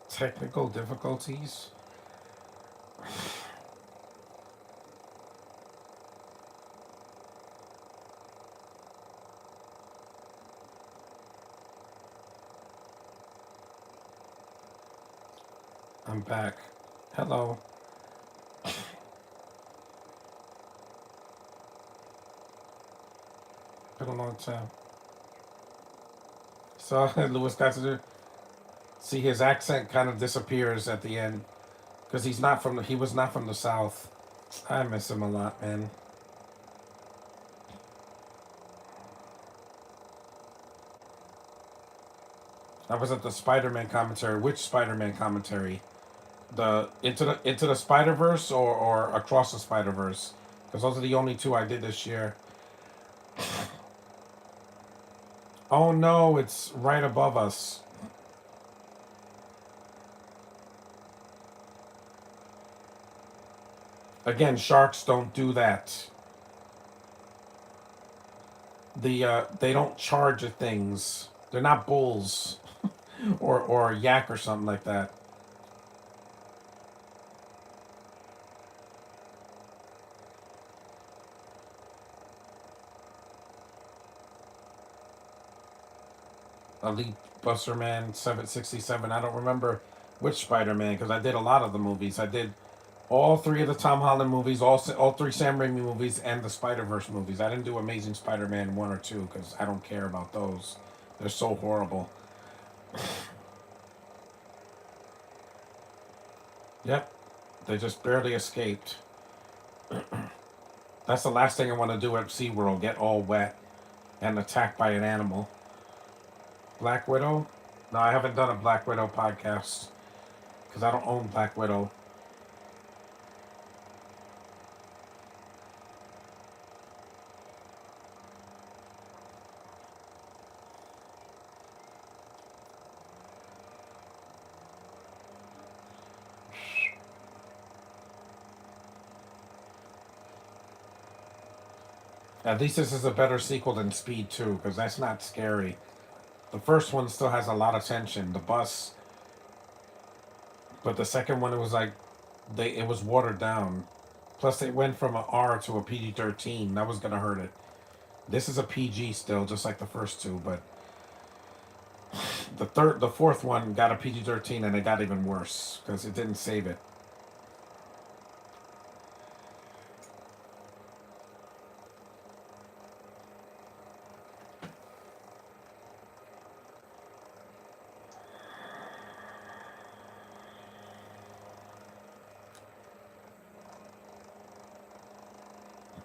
Technical difficulties. I'm back. Hello. Been a long time. So Louis got to do. See, his accent kind of disappears at the end because he was not from the South. I miss him a lot, man. I was at the Spider-Man commentary. Which Spider-Man commentary? The Into the Spider-Verse or Across the Spider-Verse? Because those are the only two I did this year. Oh no, it's right above us. Again, sharks don't do that. They don't charge at things. They're not bulls or a yak or something like that. Elite Buster Man 767. I don't remember which Spider Man because I did a lot of the movies. I did all three of the Tom Holland movies, all three Sam Raimi movies, and the Spider Verse movies. I didn't do Amazing Spider Man 1 or 2 because I don't care about those. They're so horrible. Yep, they just barely escaped. That's the last thing I want to do at SeaWorld, get all wet and attacked by an animal. Black Widow? No, I haven't done a Black Widow podcast because I don't own Black Widow. At least this is a better sequel than Speed 2 because that's not scary. The first one still has a lot of tension. The bus, but the second one it was like it was watered down. Plus, it went from a R to a PG-13. That was gonna hurt it. This is a PG still, just like the first two, but the fourth one got a PG-13, and it got even worse because it didn't save it.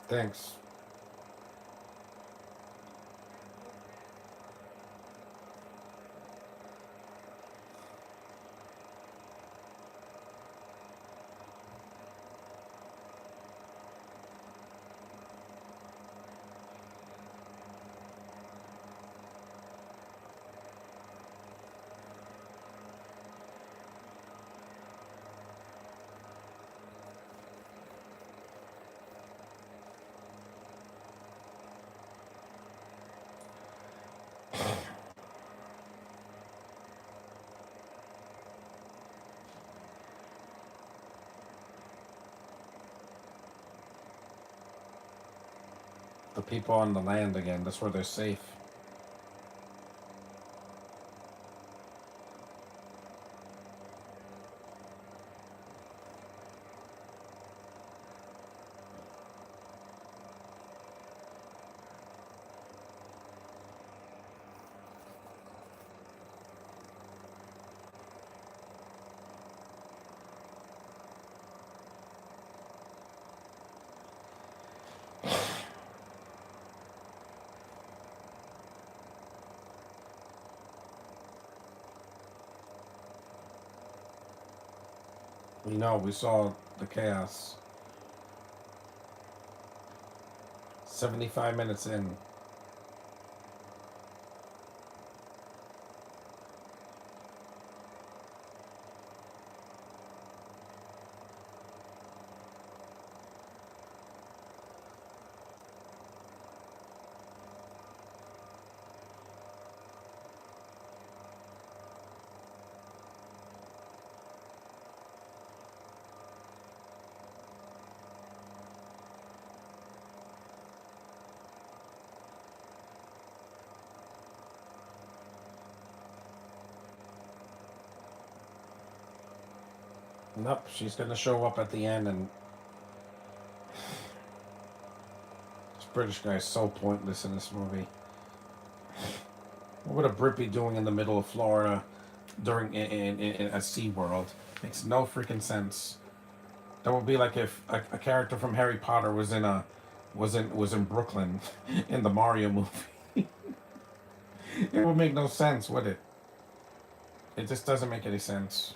Thanks. The people on the land again. That's where they're safe. We know. We saw the chaos. 75 minutes in. Nope, she's gonna show up at the end, and this British guy is so pointless in this movie. What would a Brit be doing in the middle of Florida during in a SeaWorld? Makes no freaking sense. That would be like if a character from Harry Potter was in Brooklyn in the Mario movie. It would make no sense, would it? It just doesn't make any sense.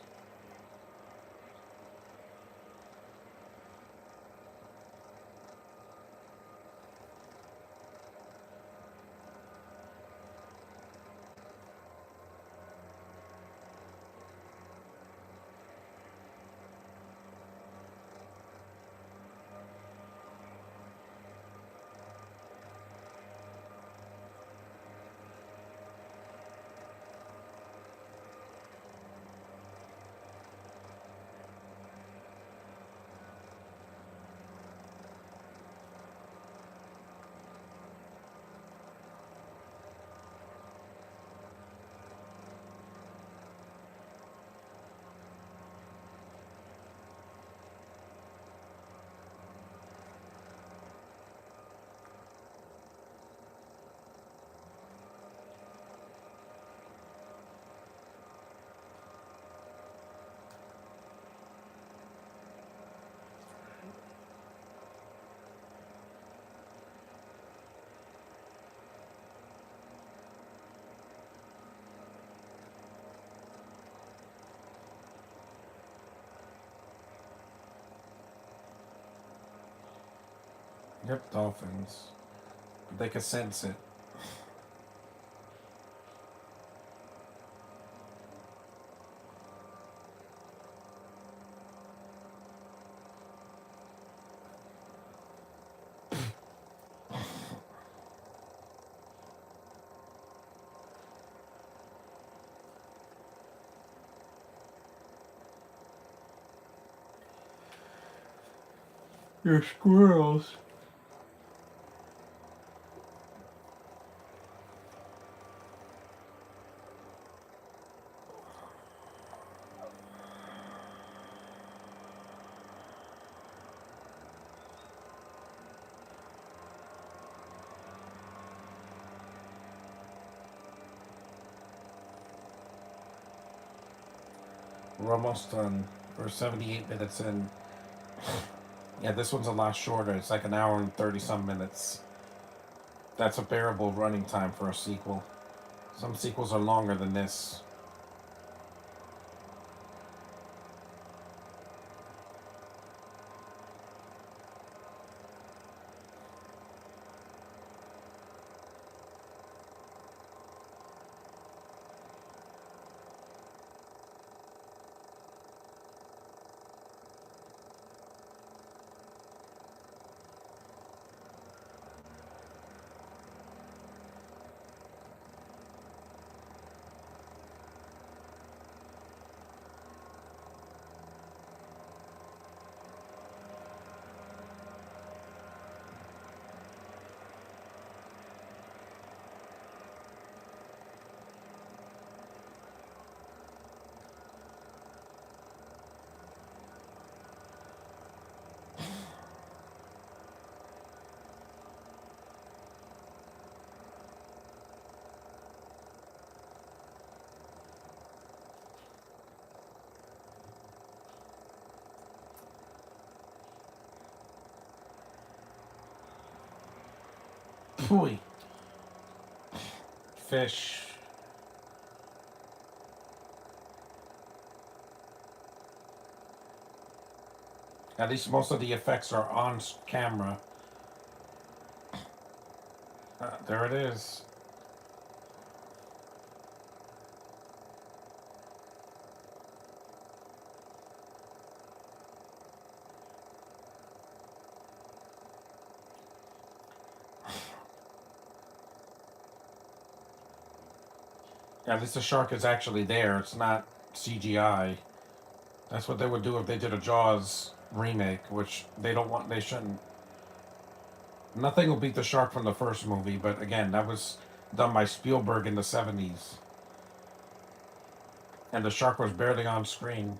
Yep, dolphins. But they can sense it. You're squirrels. We're almost done. We're 78 minutes in. Yeah, this one's a lot shorter. It's like an hour and 30 some minutes. That's a bearable running time for a sequel. Some sequels are longer than this. Pooey. Fish. At least most of the effects are on camera. There it is. At least the shark is actually there. It's not CGI. That's what they would do if they did a Jaws remake, which they don't want. They shouldn't. Nothing will beat the shark from the first movie, but again, that was done by Spielberg in the 70s, and the shark was barely on screen.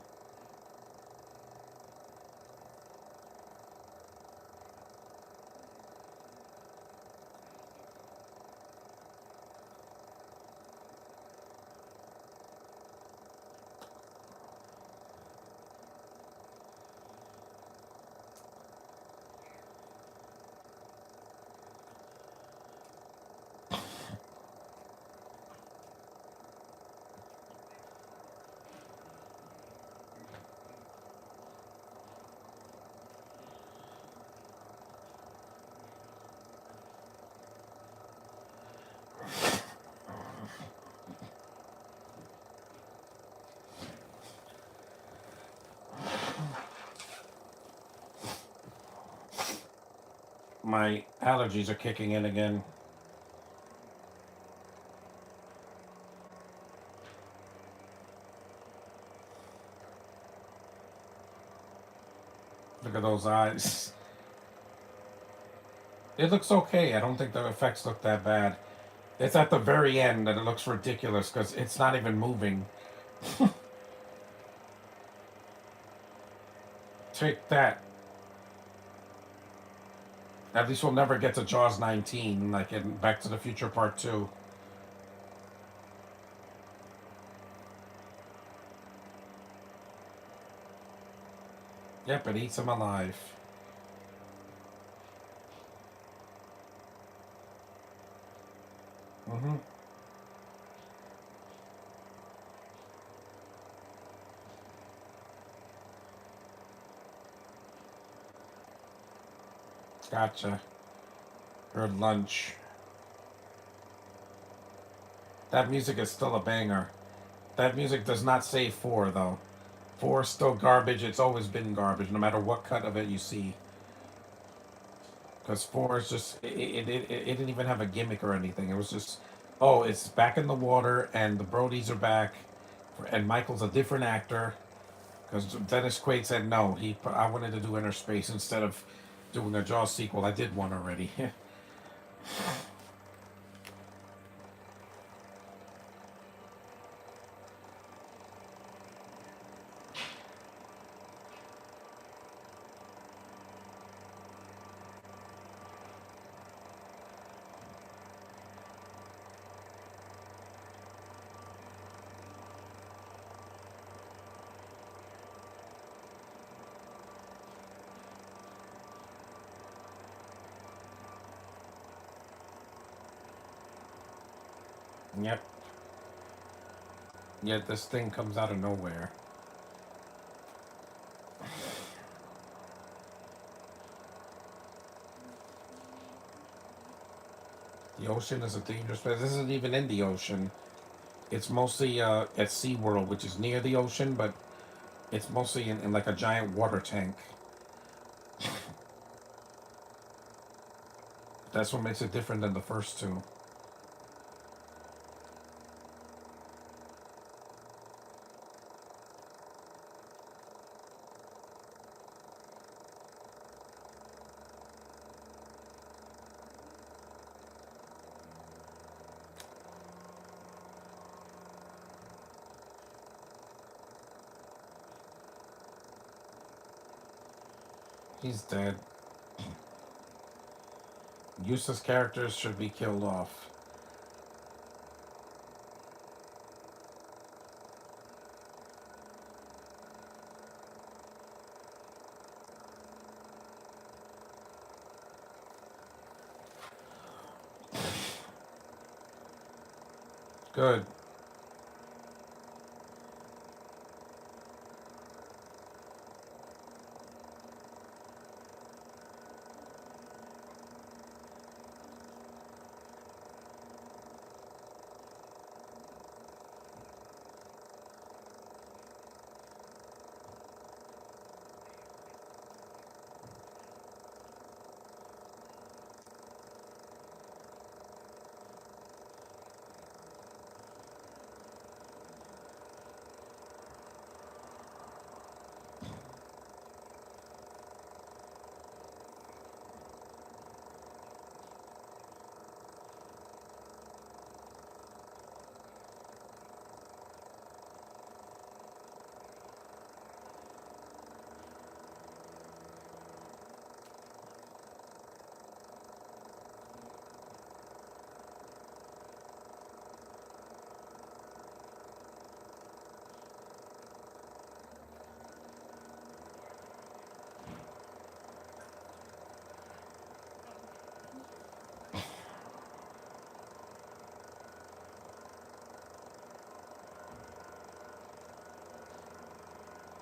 My allergies are kicking in again. Look at those eyes. It looks okay. I don't think the effects look that bad. It's at the very end that it looks ridiculous because it's not even moving. Take that. At least we'll never get to Jaws 19, like in Back to the Future Part 2. Yep, it eats him alive. Mm-hmm. Gotcha. Or lunch. That music is still a banger. That music does not say four though. Four is still garbage. It's always been garbage, no matter what cut of it you see. Because four is just it didn't even have a gimmick or anything. It was just, oh, it's back in the water and the Brodies are back, and Michael's a different actor. Because Dennis Quaid said no, I wanted to do Inner Space instead of doing a Jaws sequel. I did one already. Yep. Yet this thing comes out of nowhere. The ocean is a dangerous place. This isn't even in the ocean. It's mostly at SeaWorld, which is near the ocean, but it's mostly in like a giant water tank. That's what makes it different than the first two. He's dead. Useless characters should be killed off. Good.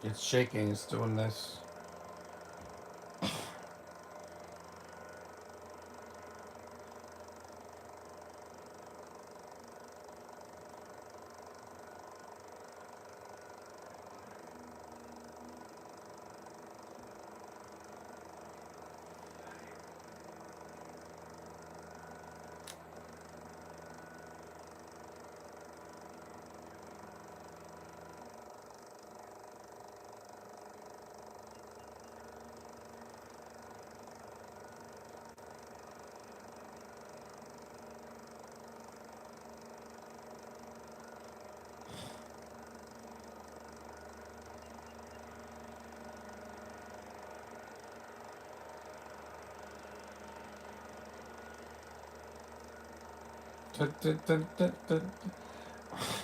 It's shaking. It's doing this.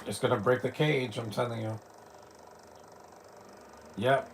It's gonna break the cage. I'm telling you. Yep.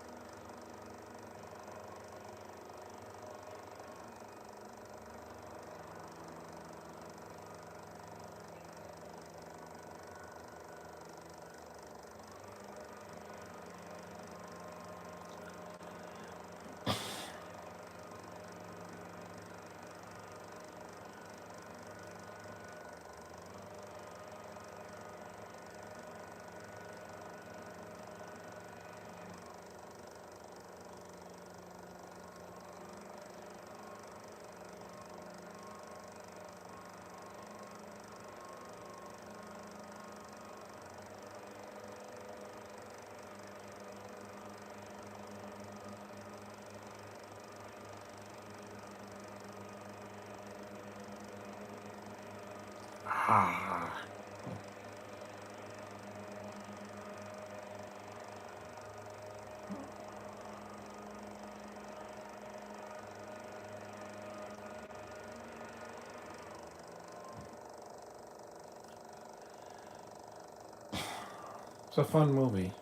It's a fun movie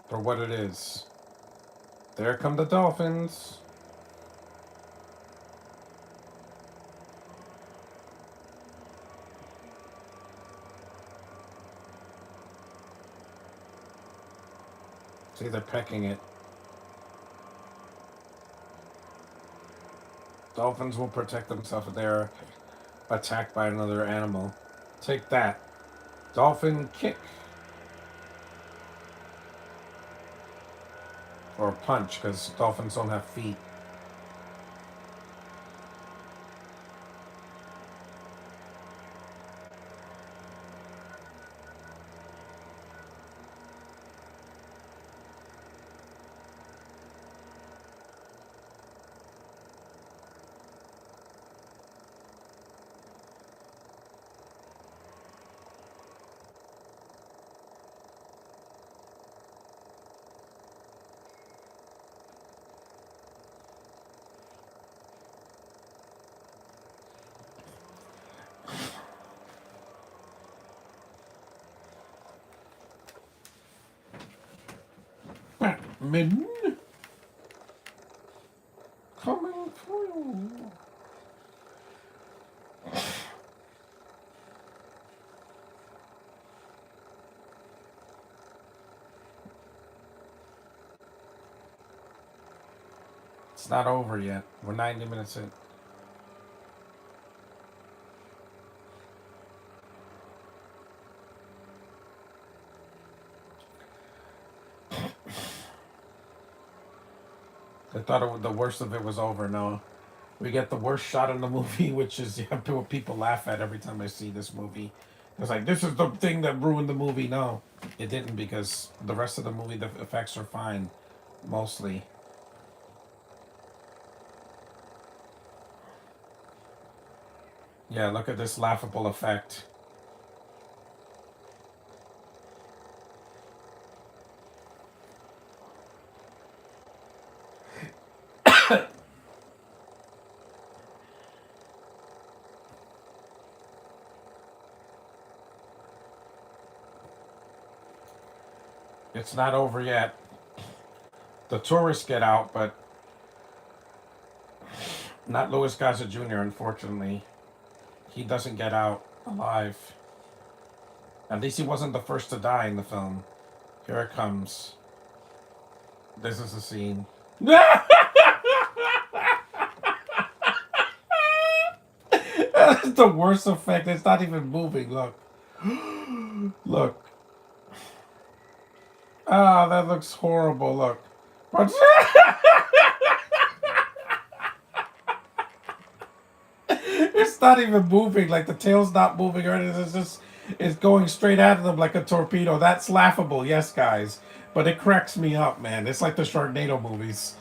for what it is. There come the dolphins. See, they're pecking it. Dolphins will protect themselves if they're attacked by another animal. Take that. Dolphin kick. Or punch, because dolphins don't have feet. Batman coming through. It's not over yet. We're 90 minutes in. I thought the worst of it was over. No, we get the worst shot in the movie, which is what people laugh at every time I see this movie. It's like, this is the thing that ruined the movie. No, it didn't, because the rest of the movie, the effects are fine, mostly. Yeah, look at this laughable effect. It's not over yet. The tourists get out, but not Louis Gossett Jr., unfortunately. He doesn't get out alive. At least he wasn't the first to die in the film. Here it comes. This is the scene. That's the worst effect. It's not even moving. Look. Look. Ah, that looks horrible. Look. It's not even moving. Like, the tail's not moving or anything. It's going straight at them like a torpedo. That's laughable, yes, guys. But it cracks me up, man. It's like the Sharknado movies.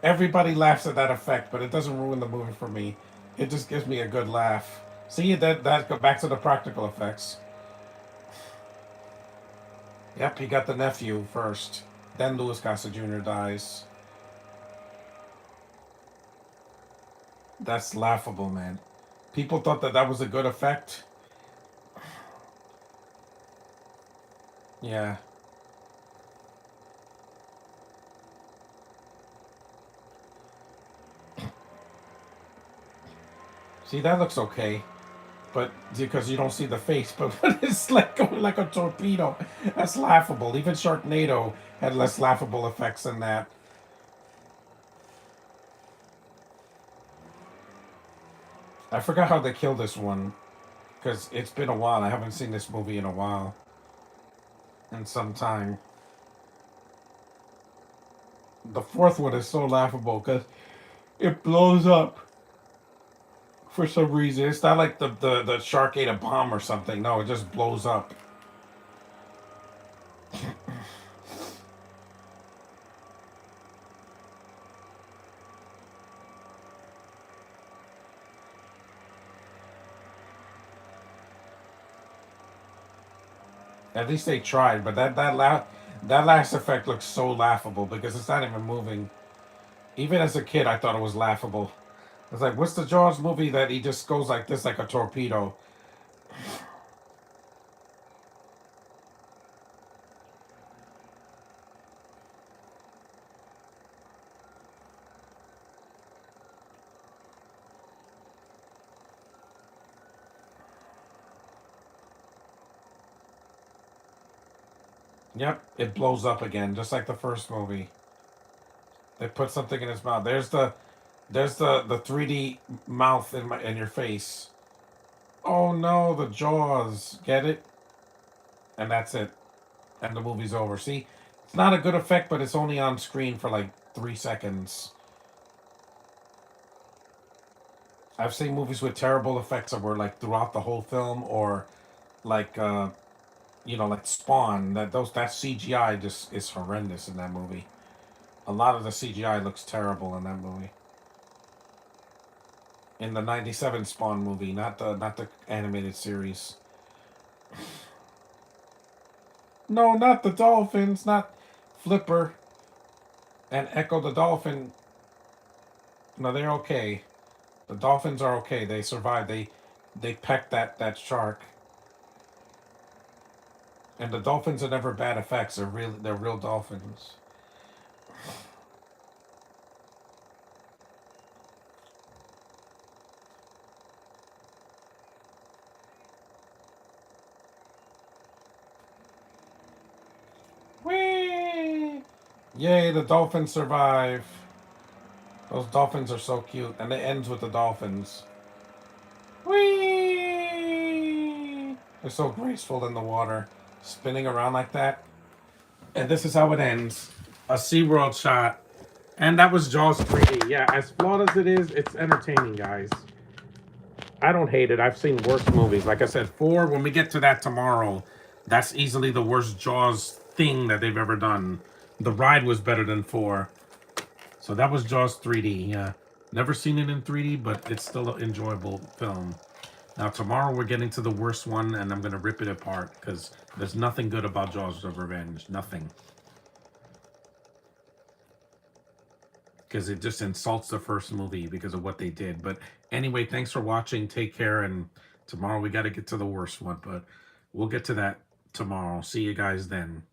Everybody laughs at that effect, but it doesn't ruin the movie for me. It just gives me a good laugh. See, that go back to the practical effects. Yep, he got the nephew first. Then Louis Gossett Jr. dies. That's laughable, man. People thought that was a good effect. Yeah. See, that looks okay. But because you don't see the face, but it's like going like a torpedo. That's laughable. Even Sharknado had less laughable effects than that. I forgot how they killed this one, because it's been a while. I haven't seen this movie in a while. In some time. The fourth one is so laughable because it blows up for some reason. It's not like the shark ate a bomb or something. No, it just blows up. At least they tried, but that last effect looks so laughable because it's not even moving. Even as a kid, I thought it was laughable. It's like, what's the Jaws movie that he just goes like this, like a torpedo? Yep, it blows up again, just like the first movie. They put something in his mouth. There's the 3D mouth in your face. Oh no, the jaws. Get it? And that's it. And the movie's over. See, it's not a good effect, but it's only on screen for like 3 seconds. I've seen movies with terrible effects that were like throughout the whole film, or like like Spawn. That CGI just is horrendous in that movie. A lot of the CGI looks terrible in that movie. In the '97 Spawn movie, not the animated series. No, not the dolphins, not Flipper and Echo the dolphin. No, they're okay. The dolphins are okay. They survived. They pecked that shark. And the dolphins are never bad effects. They're real dolphins. Whee! Yay, the dolphins survive. Those dolphins are so cute. And it ends with the dolphins. Whee! They're so graceful in the water, spinning around like that. And this is how it ends. A SeaWorld shot. And that was Jaws 3D. Yeah, as flawed as it is, it's entertaining, guys. I don't hate it. I've seen worse movies. Like I said, 4, when we get to that tomorrow, that's easily the worst Jaws thing that they've ever done. The ride was better than 4. So that was Jaws 3D. Yeah. Never seen it in 3D, but it's still an enjoyable film. Now, tomorrow we're getting to the worst one, and I'm going to rip it apart because there's nothing good about Jaws of Revenge. Nothing. Because it just insults the first movie because of what they did. But anyway, thanks for watching. Take care. And tomorrow we got to get to the worst one, but we'll get to that tomorrow. See you guys then.